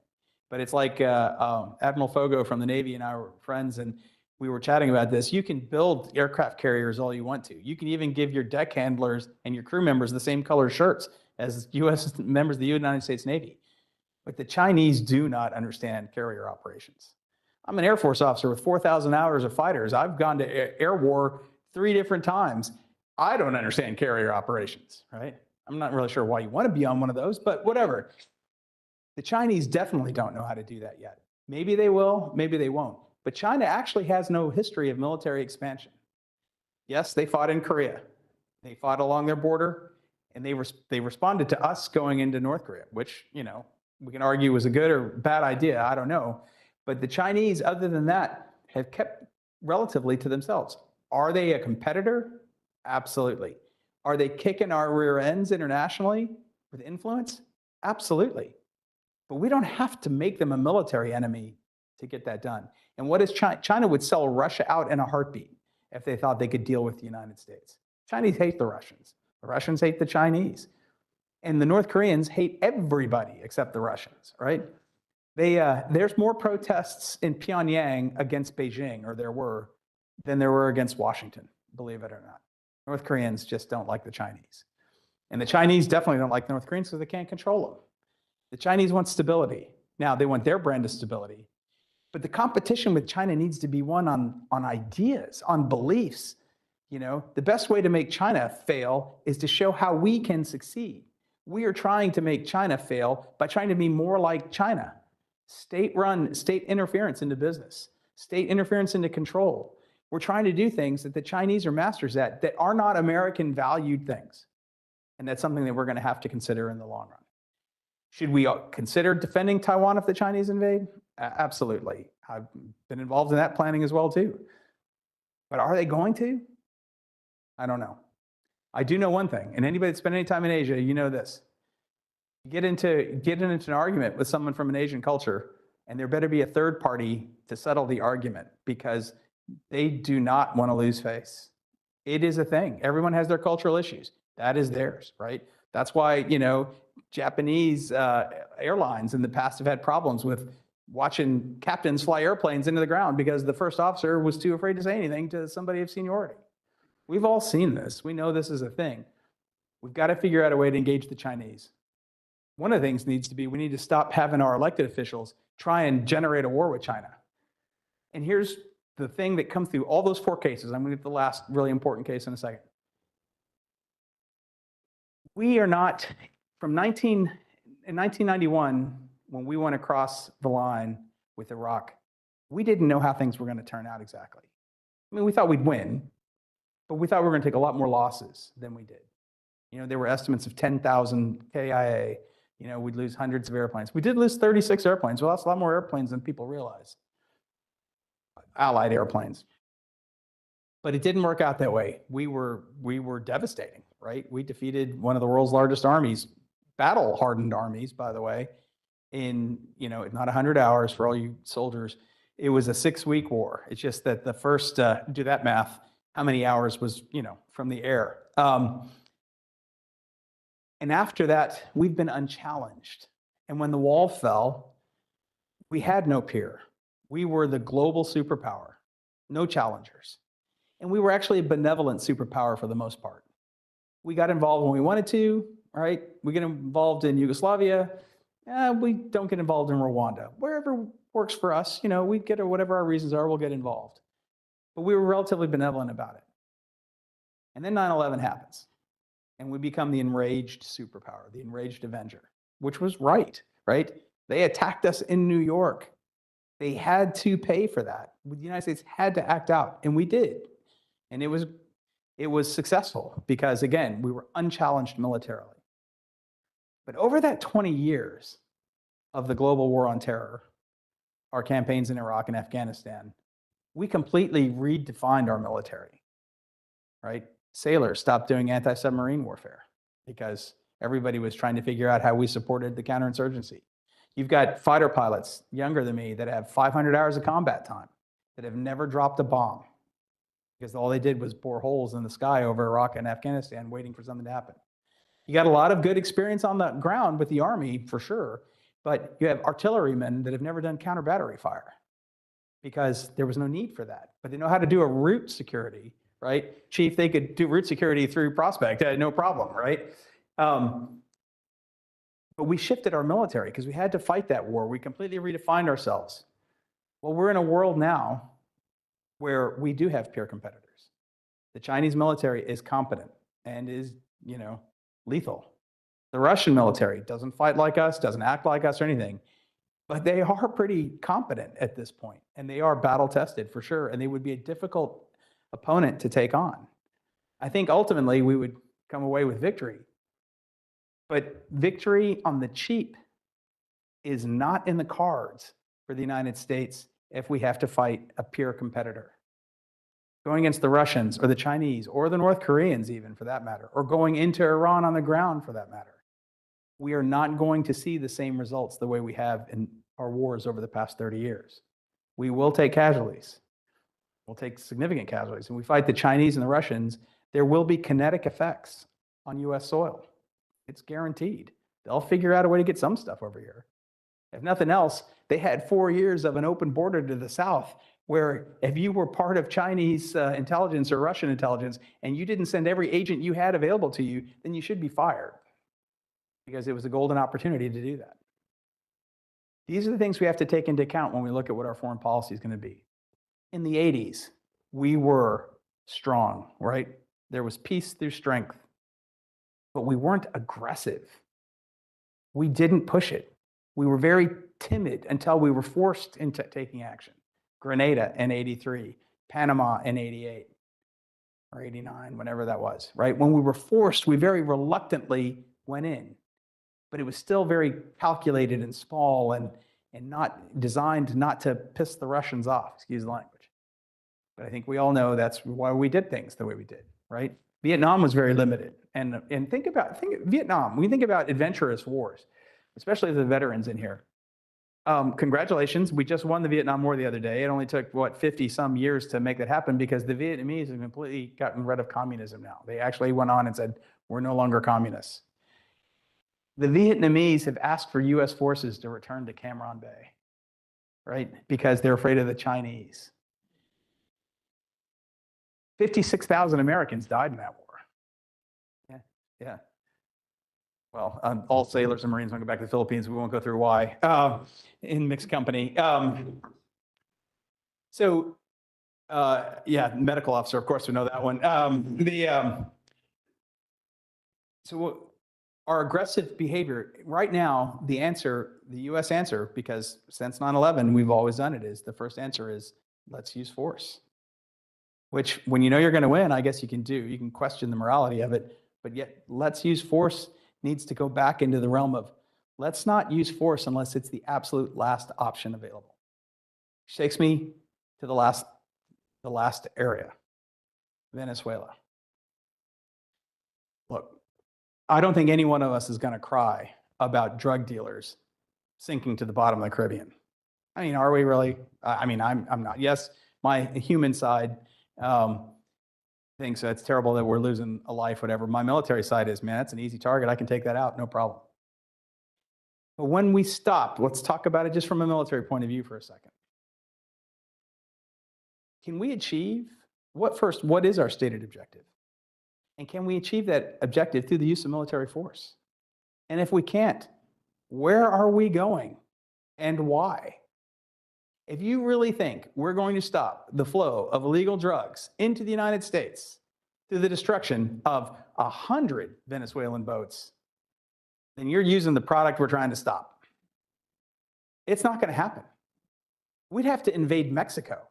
But it's like Admiral Fogo from the Navy and I were friends, and we were chatting about this. You can build aircraft carriers all you want to. You can even give your deck handlers and your crew members the same color shirts as U.S. members of the United States Navy. But the Chinese do not understand carrier operations. I'm an Air Force officer with 4,000 hours of fighters. I've gone to air war 3 different times. I don't understand carrier operations, right? I'm not really sure why you want to be on one of those, but whatever. The Chinese definitely don't know how to do that yet. Maybe they will, maybe they won't. But China actually has no history of military expansion. Yes, they fought in Korea. They fought along their border, and they responded to us going into North Korea, which, we can argue was a good or bad idea. I don't know. But the Chinese, other than that, have kept relatively to themselves. Are they a competitor? Absolutely. Are they kicking our rear ends internationally with influence? Absolutely. But we don't have to make them a military enemy to get that done. And what is China? China would sell Russia out in a heartbeat if they thought they could deal with the United States. Chinese hate the Russians. The Russians hate the Chinese. And the North Koreans hate everybody except the Russians, right? There's more protests in Pyongyang against Beijing, or there were, than there were against Washington, believe it or not. North Koreans just don't like the Chinese. And the Chinese definitely don't like the North Koreans because they can't control them. The Chinese want stability. Now, they want their brand of stability. But the competition with China needs to be one on ideas, on beliefs. The best way to make China fail is to show how we can succeed. We are trying to make China fail by trying to be more like China. State-run, state interference into business, state interference into control. We're trying to do things that the Chinese are masters at that are not American valued things. And that's something that we're going to have to consider in the long run. Should we consider defending Taiwan if the Chinese invade? Absolutely. I've been involved in that planning as well too. But are they going to? I don't know. I do know one thing, and anybody that's spent any time in Asia, you know this. Get into an argument with someone from an Asian culture, and there better be a third party to settle the argument because they do not want to lose face. It is a thing. Everyone has their cultural issues. That is theirs, right? That's why, Japanese airlines in the past have had problems with watching captains fly airplanes into the ground because the first officer was too afraid to say anything to somebody of seniority. We've all seen this. We know this is a thing. We've got to figure out a way to engage the Chinese. One of the things needs to be, we need to stop having our elected officials try and generate a war with China. And here's the thing that comes through all those 4 cases. I'm going to get the last really important case in a second. We are not, in 1991, when we went across the line with Iraq, we didn't know how things were going to turn out exactly. I mean, we thought we'd win, but we thought we were going to take a lot more losses than we did. There were estimates of 10,000 KIA. We'd lose hundreds of airplanes. We did lose 36 airplanes. Well, that's a lot more airplanes than people realize. Allied airplanes. But it didn't work out that way. We were devastating, right? We defeated one of the world's largest armies, battle-hardened armies, by the way, in, not 100 hours for all you soldiers. It was a 6-week war. It's just that the first, do that math, how many hours was, from the air. And after that, we've been unchallenged. And when the wall fell, we had no peer. We were the global superpower, no challengers. And we were actually a benevolent superpower for the most part. We got involved when we wanted to, right? We get involved in Yugoslavia. We don't get involved in Rwanda. Wherever works for us, we get whatever our reasons are, we'll get involved. But we were relatively benevolent about it. And then 9/11 happens. And we become the enraged superpower, the enraged Avenger, which was right? They attacked us in New York. They had to pay for that. The United States had to act out, and we did. And it was successful because, again, we were unchallenged militarily. But over that 20 years of the global war on terror, our campaigns in Iraq and Afghanistan, we completely redefined our military, right? Sailors stopped doing anti-submarine warfare because everybody was trying to figure out how we supported the counterinsurgency. You've got fighter pilots younger than me that have 500 hours of combat time that have never dropped a bomb because all they did was bore holes in the sky over Iraq and Afghanistan waiting for something to happen. You got a lot of good experience on the ground with the Army for sure, but you have artillerymen that have never done counter battery fire because there was no need for that. But they know how to do a route security, right? Chief, they could do route security through Prospect, no problem, right? But we shifted our military because we had to fight that war. We completely redefined ourselves. Well, we're in a world now where we do have peer competitors. The Chinese military is competent and is, lethal. The Russian military doesn't fight like us, doesn't act like us or anything, but they are pretty competent at this point, and they are battle tested for sure, and they would be a difficult opponent to take on. I think ultimately we would come away with victory, but victory on the cheap is not in the cards for the United States if we have to fight a peer competitor. Going against the Russians or the Chinese or the North Koreans even for that matter, or going into Iran on the ground for that matter. We are not going to see the same results the way we have in our wars over the past 30 years. We will take casualties. We'll take significant casualties. When we fight the Chinese and the Russians, there will be kinetic effects on US soil. It's guaranteed. They'll figure out a way to get some stuff over here. If nothing else, they had 4 years of an open border to the south where if you were part of Chinese intelligence or Russian intelligence and you didn't send every agent you had available to you, then you should be fired because it was a golden opportunity to do that. These are the things we have to take into account when we look at what our foreign policy is going to be. In the 80s, we were strong, right? There was peace through strength, but we weren't aggressive. We didn't push it. We were very timid until we were forced into taking action. Grenada in 83, Panama in 88 or 89, whenever that was, right? When we were forced, we very reluctantly went in, but it was still very calculated and small and not designed not to piss the Russians off, excuse the language. But I think we all know that's why we did things the way we did, right? Vietnam was very limited. And think Vietnam, when you think about adventurous wars, especially the veterans in here, congratulations, we just won the Vietnam War the other day. It only took, 50 some years to make that happen because the Vietnamese have completely gotten rid of communism now. They actually went on and said, we're no longer communists. The Vietnamese have asked for US forces to return to Cam Ranh Bay, right? Because they're afraid of the Chinese. 56,000 Americans died in that war. Yeah. Well, all sailors and Marines want to go back to the Philippines. We won't go through why in mixed company. Medical officer, of course, we know that one. So our aggressive behavior right now, the U.S. answer, because since 9/11, we've always done it, is the first answer is let's use force. Which, when you know you're going to win, I guess you can do. You can question the morality of it, but yet let's use force needs to go back into the realm of let's not use force unless it's the absolute last option available. Which takes me to the last area, Venezuela. Look, I don't think any one of us is going to cry about drug dealers sinking to the bottom of the Caribbean. I mean, are we really? I'm not. Yes, my human side thinks that's terrible that we're losing a life, whatever. My military side is, man, that's an easy target. I can take that out, no problem. But when we stop, let's talk about it just from a military point of view for a second. Can we achieve, what is our stated objective? And can we achieve that objective through the use of military force? And if we can't, where are we going and why? If you really think we're going to stop the flow of illegal drugs into the United States through the destruction of 100 Venezuelan boats, then you're using the product we're trying to stop. It's not going to happen. We'd have to invade Mexico,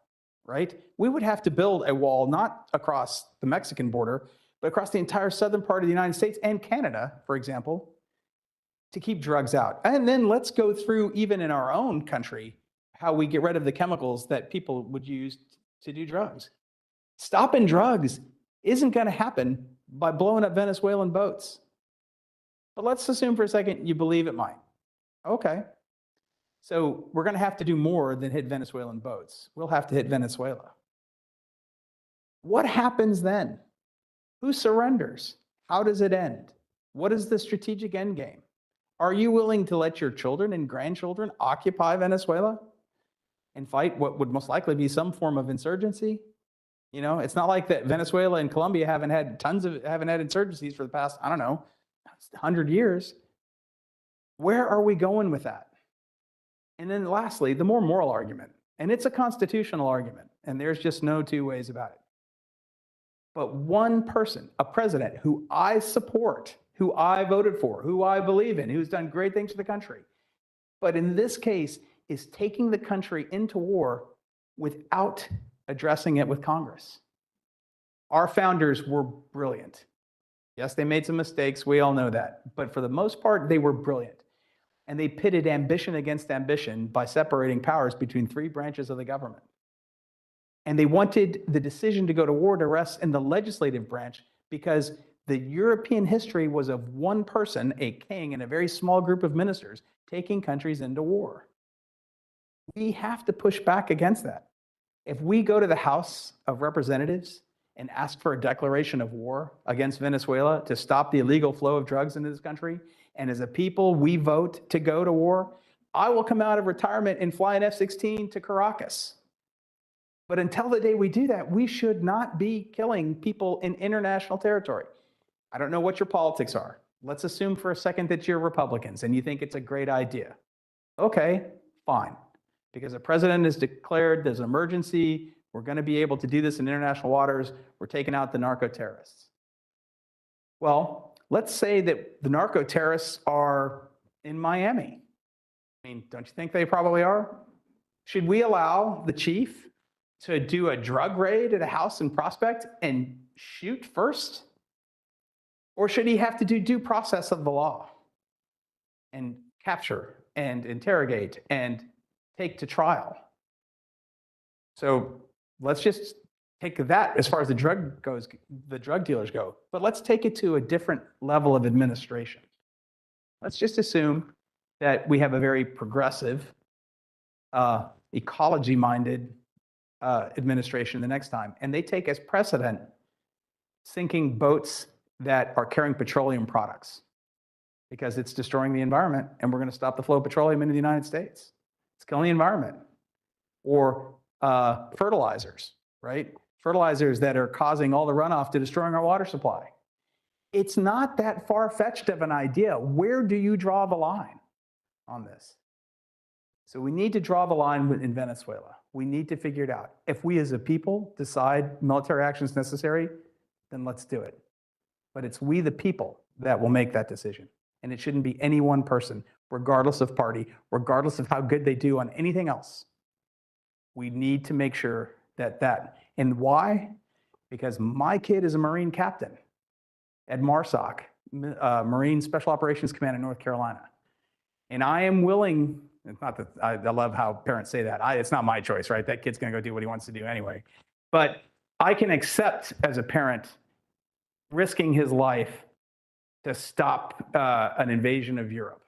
right? We would have to build a wall, not across the Mexican border, but across the entire southern part of the United States and Canada, for example, to keep drugs out. And then let's go through, even in our own country, how we get rid of the chemicals that people would use to do drugs. Stopping drugs isn't going to happen by blowing up Venezuelan boats. But let's assume for a second you believe it might. Okay. So we're going to have to do more than hit Venezuelan boats. We'll have to hit Venezuela. What happens then? Who surrenders? How does it end? What is the strategic end game? Are you willing to let your children and grandchildren occupy Venezuela and fight what would most likely be some form of insurgency? You know, it's not like that Venezuela and Colombia haven't had insurgencies for the past, I don't know, 100 years. Where are we going with that? And then lastly, the more moral argument, and it's a constitutional argument, and there's just no two ways about it. But one person, a president who I support, who I voted for, who I believe in, who's done great things for the country, but in this case is taking the country into war without addressing it with Congress. Our founders were brilliant. Yes, they made some mistakes. We all know that. But for the most part, they were brilliant. And they pitted ambition against ambition by separating powers between three branches of the government. And they wanted the decision to go to war to rest in the legislative branch because the European history was of one person, a king, and a very small group of ministers taking countries into war. We have to push back against that. If we go to the House of Representatives and ask for a declaration of war against Venezuela to stop the illegal flow of drugs into this country, and as a people we vote to go to war, I will come out of retirement and fly an F-16 to Caracas. But until the day we do that, we should not be killing people in international territory. I don't know what your politics are. Let's assume for a second that you're Republicans and you think it's a great idea. Okay, fine. Because the president has declared there's an emergency, we're going to be able to do this in international waters, we're taking out the narco-terrorists. Well, let's say that the narco-terrorists are in Miami. I mean, don't you think they probably are? Should we allow the chief to do a drug raid at a house in Prospect and shoot first? Or should he have to do due process of the law and capture and interrogate and take to trial? So let's just take that as far as the drug dealers go, but let's take it to a different level of administration. Let's just assume that we have a very progressive, ecology-minded administration the next time, and they take as precedent sinking boats that are carrying petroleum products because it's destroying the environment, and we're going to stop the flow of petroleum into the United States. It's killing the environment. Or fertilizers, right? Fertilizers that are causing all the runoff to destroying our water supply. It's not that far-fetched of an idea. Where do you draw the line on this? So we need to draw the line in Venezuela. We need to figure it out. If we as a people decide military action is necessary, then let's do it. But it's we the people that will make that decision. And it shouldn't be any one person, regardless of party, regardless of how good they do on anything else. We need to make sure that. And why? Because my kid is a Marine captain at MARSOC, Marine Special Operations Command in North Carolina. And I am willing, it's not that I love how parents say that. It's not my choice, right? That kid's going to go do what he wants to do anyway. But I can accept as a parent risking his life to stop an invasion of Europe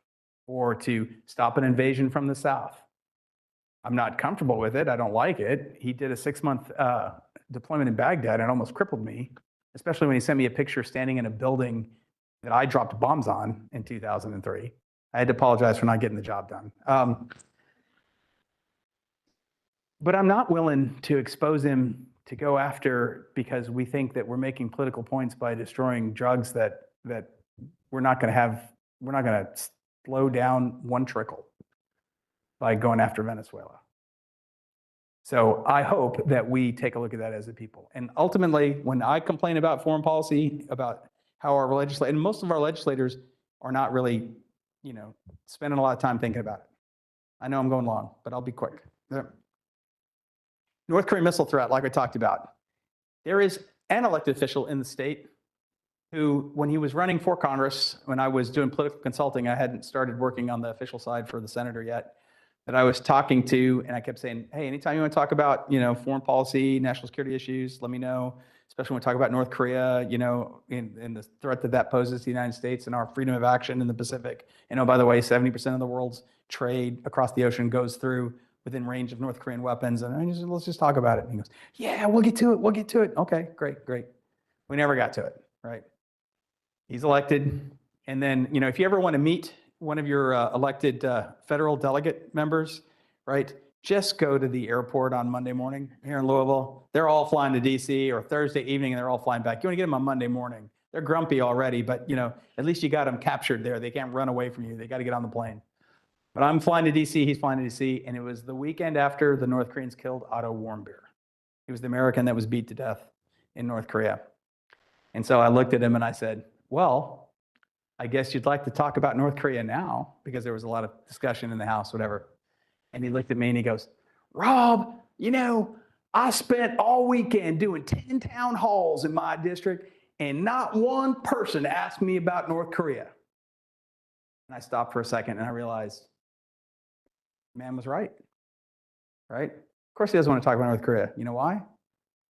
or to stop an invasion from the South. I'm not comfortable with it. I don't like it. He did a 6-month deployment in Baghdad and it almost crippled me, especially when he sent me a picture standing in a building that I dropped bombs on in 2003. I had to apologize for not getting the job done. But I'm not willing to expose him to go after because we think that we're making political points by destroying drugs that we're not going to have we're not going to slow down one trickle by going after Venezuela. So I hope that we take a look at that as a people. And ultimately, when I complain about foreign policy, about how our legislators, and most of our legislators are not really, spending a lot of time thinking about it. I know I'm going long, but I'll be quick. North Korean missile threat, like I talked about. There is an elected official in the state who, when he was running for Congress, when I was doing political consulting, I hadn't started working on the official side for the senator yet, that I was talking to, and I kept saying, hey, anytime you want to talk about, foreign policy, national security issues, let me know, especially when we talk about North Korea, and the threat that that poses to the United States and our freedom of action in the Pacific. And oh, by the way, 70% of the world's trade across the ocean goes through within range of North Korean weapons. And I just, let's just talk about it. And he goes, yeah, we'll get to it. We'll get to it. Okay, great. We never got to it, right? He's elected. And then, if you ever want to meet one of your elected federal delegate members, right? Just go to the airport on Monday morning here in Louisville. They're all flying to DC, or Thursday evening and they're all flying back. You want to get them on Monday morning. They're grumpy already, but at least you got them captured there. They can't run away from you. They got to get on the plane. But I'm flying to DC, he's flying to DC, and it was the weekend after the North Koreans killed Otto Warmbier. He was the American that was beat to death in North Korea. And so I looked at him and I said, well, I guess you'd like to talk about North Korea now, because there was a lot of discussion in the House, whatever. And he looked at me and he goes, Rob, I spent all weekend doing 10 town halls in my district, and not one person asked me about North Korea. And I stopped for a second and I realized, man was right? Of course he doesn't want to talk about North Korea. You know why?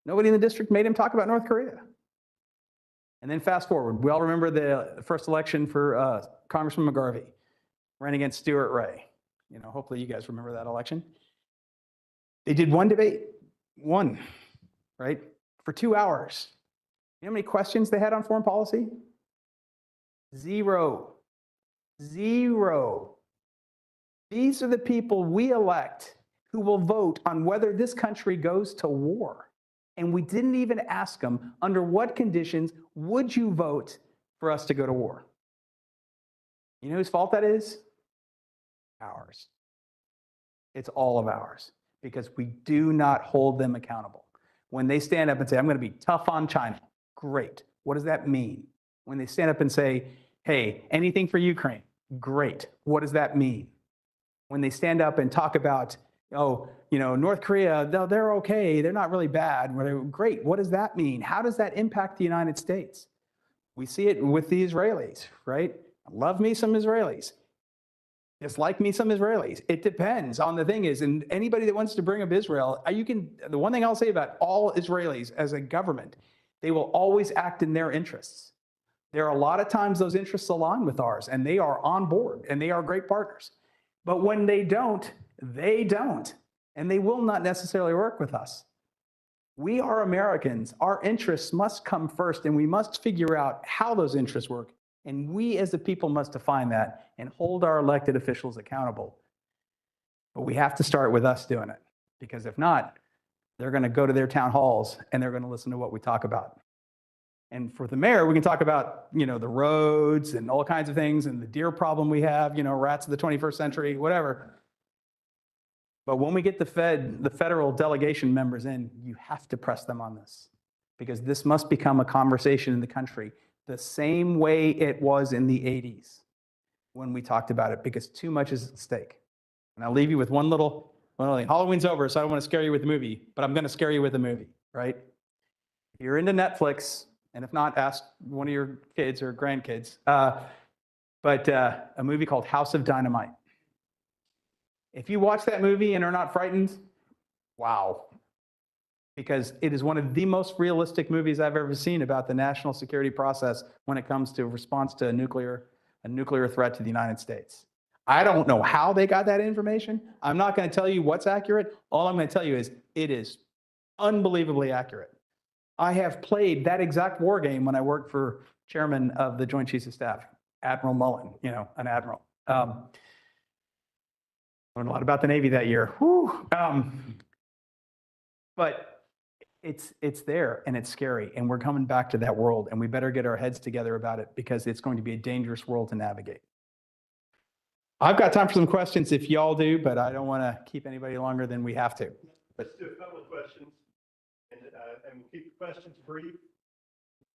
Nobody in the district made him talk about North Korea. And then fast forward, we all remember the first election for Congressman McGarvey, ran against Stuart Ray. Hopefully you guys remember that election. They did one debate, right? For 2 hours. You know how many questions they had on foreign policy? Zero. These are the people we elect who will vote on whether this country goes to war. And we didn't even ask them, under what conditions would you vote for us to go to war? You know whose fault that is? Ours. It's all of ours, because we do not hold them accountable. When they stand up and say, I'm going to be tough on China, great. What does that mean? When they stand up and say, hey, anything for Ukraine, great. What does that mean? When they stand up and talk about, North Korea, they're okay, they're not really bad, great. What does that mean? How does that impact the United States? We see it with the Israelis, right? Love me some Israelis. Dislike me some Israelis. It depends on the thing is, and anybody that wants to bring up Israel, the one thing I'll say about all Israelis as a government, they will always act in their interests. There are a lot of times those interests align with ours, and they are on board, and they are great partners. But when they don't, and they will not necessarily work with us. We are Americans. Our interests must come first, and we must figure out how those interests work. And we as the people must define that and hold our elected officials accountable. But we have to start with us doing it, because if not, they're going to go to their town halls and they're going to listen to what we talk about. And for the mayor, we can talk about, the roads and all kinds of things and the deer problem we have, rats of the 21st century, whatever. But when we get the federal delegation members in, you have to press them on this, because this must become a conversation in the country the same way it was in the 80s when we talked about it, because too much is at stake. And I'll leave you with one little thing. Halloween's over, so I don't want to scare you with the movie, but I'm going to scare you with a movie, right? If you're into Netflix, and if not, ask one of your kids or grandkids, but a movie called House of Dynamite. If you watch that movie and are not frightened, wow. Because it is one of the most realistic movies I've ever seen about the national security process when it comes to response to a nuclear threat to the United States. I don't know how they got that information. I'm not going to tell you what's accurate. All I'm going to tell you is it is unbelievably accurate. I have played that exact war game when I worked for chairman of the Joint Chiefs of Staff, Admiral Mullen, an admiral. Learned a lot about the Navy that year. Whew. But it's there and it's scary, and we're coming back to that world, and we better get our heads together about it, because it's going to be a dangerous world to navigate. I've got time for some questions if y'all do, but I don't want to keep anybody longer than we have to. Let's do a couple of questions, and we'll keep the questions brief,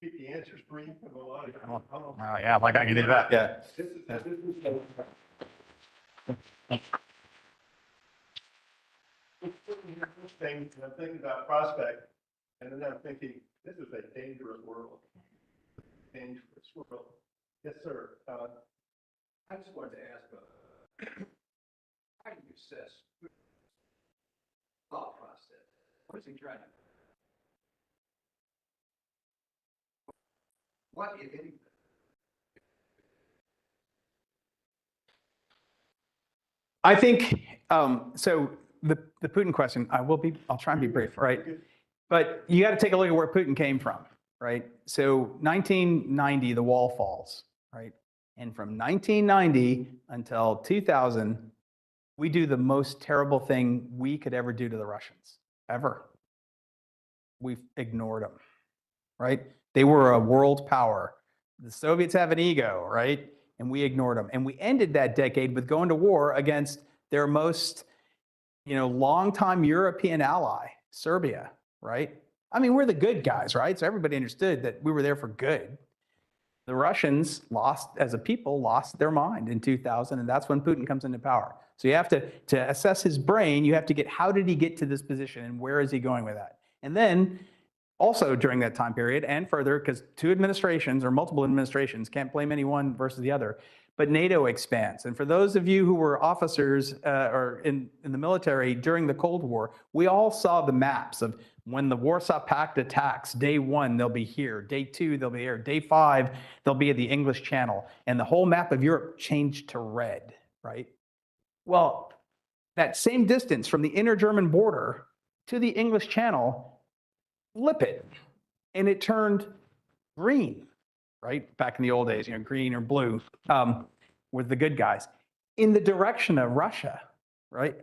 keep the answers brief. And we'll, Oh, yeah, like I can do that, yeah. This is thing, I'm thinking about Prospect, and then I'm thinking, this is a dangerous world. Dangerous world. Yes, sir. I just wanted to ask, how do you assess thought process? What is he trying to? What, if anything? I think, so the Putin question, I'll try and be brief, right? But you got to take a look at where Putin came from, right? So 1990, the wall falls, right? And from 1990 until 2000, we do the most terrible thing we could ever do to the Russians, ever. We've ignored them, right? They were a world power. The Soviets have an ego, right? And we ignored them. And we ended that decade with going to war against their most, longtime European ally, Serbia, right? I mean, we're the good guys, right? So everybody understood that we were there for good. The Russians as a people, lost their mind in 2000, and that's when Putin comes into power. So you have to assess his brain, you have to get, how did he get to this position and where is he going with that? And then also during that time period and further, because two administrations or multiple administrations, can't blame any one versus the other, but NATO expands. And for those of you who were officers or in the military during the Cold War, we all saw the maps of when the Warsaw Pact attacks, day 1, they'll be here. Day 2, they'll be here. Day 5, they'll be at the English Channel. And the whole map of Europe changed to red, right? Well, that same distance from the inner German border to the English Channel, flip it, and it turned green, right? Back in the old days, green or blue with the good guys. In the direction of Russia, right?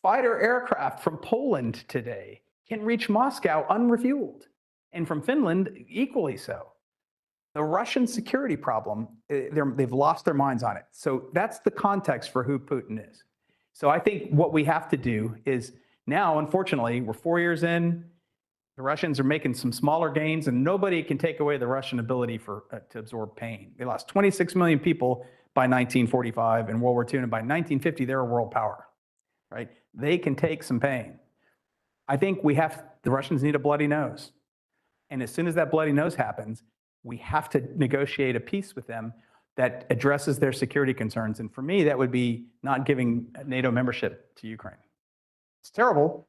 Fighter aircraft from Poland today can reach Moscow unrefueled, and from Finland equally so. The Russian security problem, they've lost their minds on it. So that's the context for who Putin is. So I think what we have to do is now, unfortunately, we're 4 years in, the Russians are making some smaller gains, and nobody can take away the Russian ability to absorb pain. They lost 26 million people by 1945 in World War II, and by 1950, they're a world power, right? They can take some pain. I think the Russians need a bloody nose. And as soon as that bloody nose happens, we have to negotiate a peace with them that addresses their security concerns. And for me, that would be not giving NATO membership to Ukraine. It's terrible,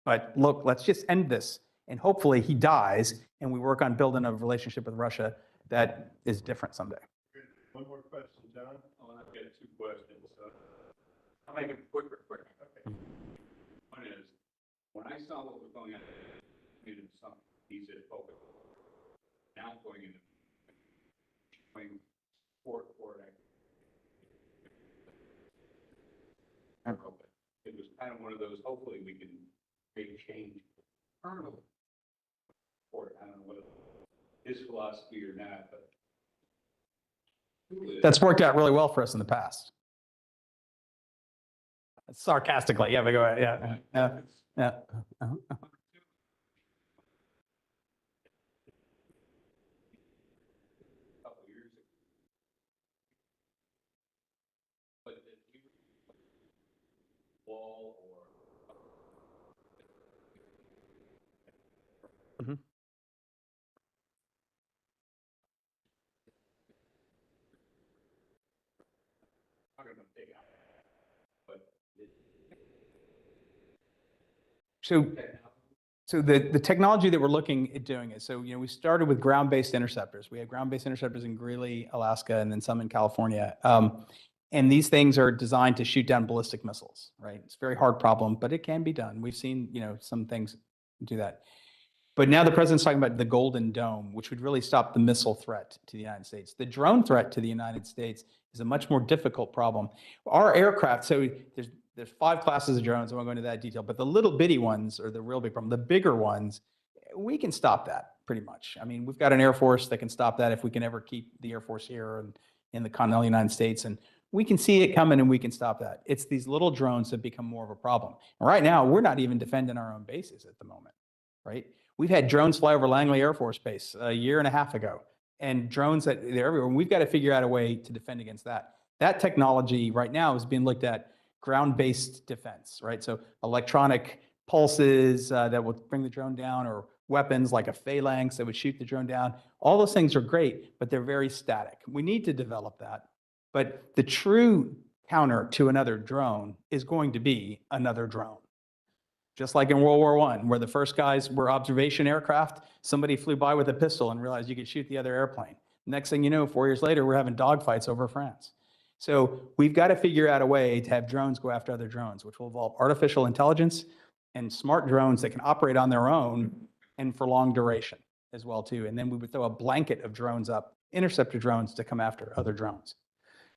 but look, let's just end this. And hopefully he dies and we work on building a relationship with Russia that is different someday. One more question, John. Oh, I've got 2 questions. I'll make it quicker. Okay. One is, when I saw what was going on, in some easy to focus. Now going into court it was kind of one of those, hopefully we can make change permanently. Or I don't know whether his philosophy or not, but That's worked out really well for us in the past. Sarcastically, yeah, but go ahead, yeah. couple years ago. But if we wall or I'm gonna take out. But So the technology that we're looking at doing is, so, we started with ground-based interceptors. We have ground-based interceptors in Greeley, Alaska, and then some in California. And these things are designed to shoot down ballistic missiles, right? It's a very hard problem, but it can be done. We've seen, some things do that. But now the president's talking about the Golden Dome, which would really stop the missile threat to the United States. The drone threat to the United States is a much more difficult problem. Our aircraft, so there's 5 classes of drones. I won't go into that detail, but the little bitty ones are the real big problem. The bigger ones, we can stop that pretty much. I mean, we've got an Air Force that can stop that if we can ever keep the Air Force here and in the continental United States. And we can see it coming and we can stop that. It's these little drones that become more of a problem. And right now, we're not even defending our own bases at the moment, right? We've had drones fly over Langley Air Force Base a year and a half ago, and drones that they're everywhere. And we've got to figure out a way to defend against that. That technology right now is being looked at ground-based defense, right? So electronic pulses that will bring the drone down, or weapons like a phalanx that would shoot the drone down. All those things are great, but they're very static. We need to develop that. But the true counter to another drone is going to be another drone. Just like in World War I, where the first guys were observation aircraft, somebody flew by with a pistol and realized you could shoot the other airplane. Next thing you know, 4 years later, we're having dogfights over France. So we've got to figure out a way to have drones go after other drones, which will involve artificial intelligence and smart drones that can operate on their own and for long duration as well too. And then we would throw a blanket of drones up, interceptor drones, to come after other drones.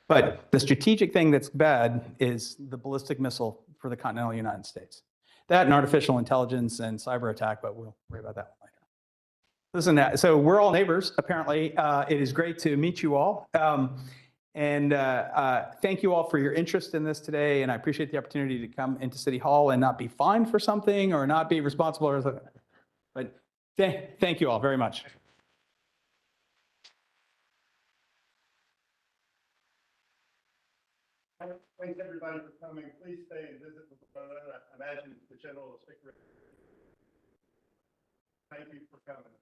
But the strategic thing that's bad is the ballistic missile for the continental United States. That and artificial intelligence and cyber attack, but we'll worry about that one later. Listen, so we're all neighbors, apparently. It is great to meet you all. Thank you all for your interest in this today. And I appreciate the opportunity to come into City Hall and not be fined for something or not be responsible. But thank you all very much. Thanks, everybody, for coming. Please stay and visit with one another. I imagine the general will stick around. Thank you for coming.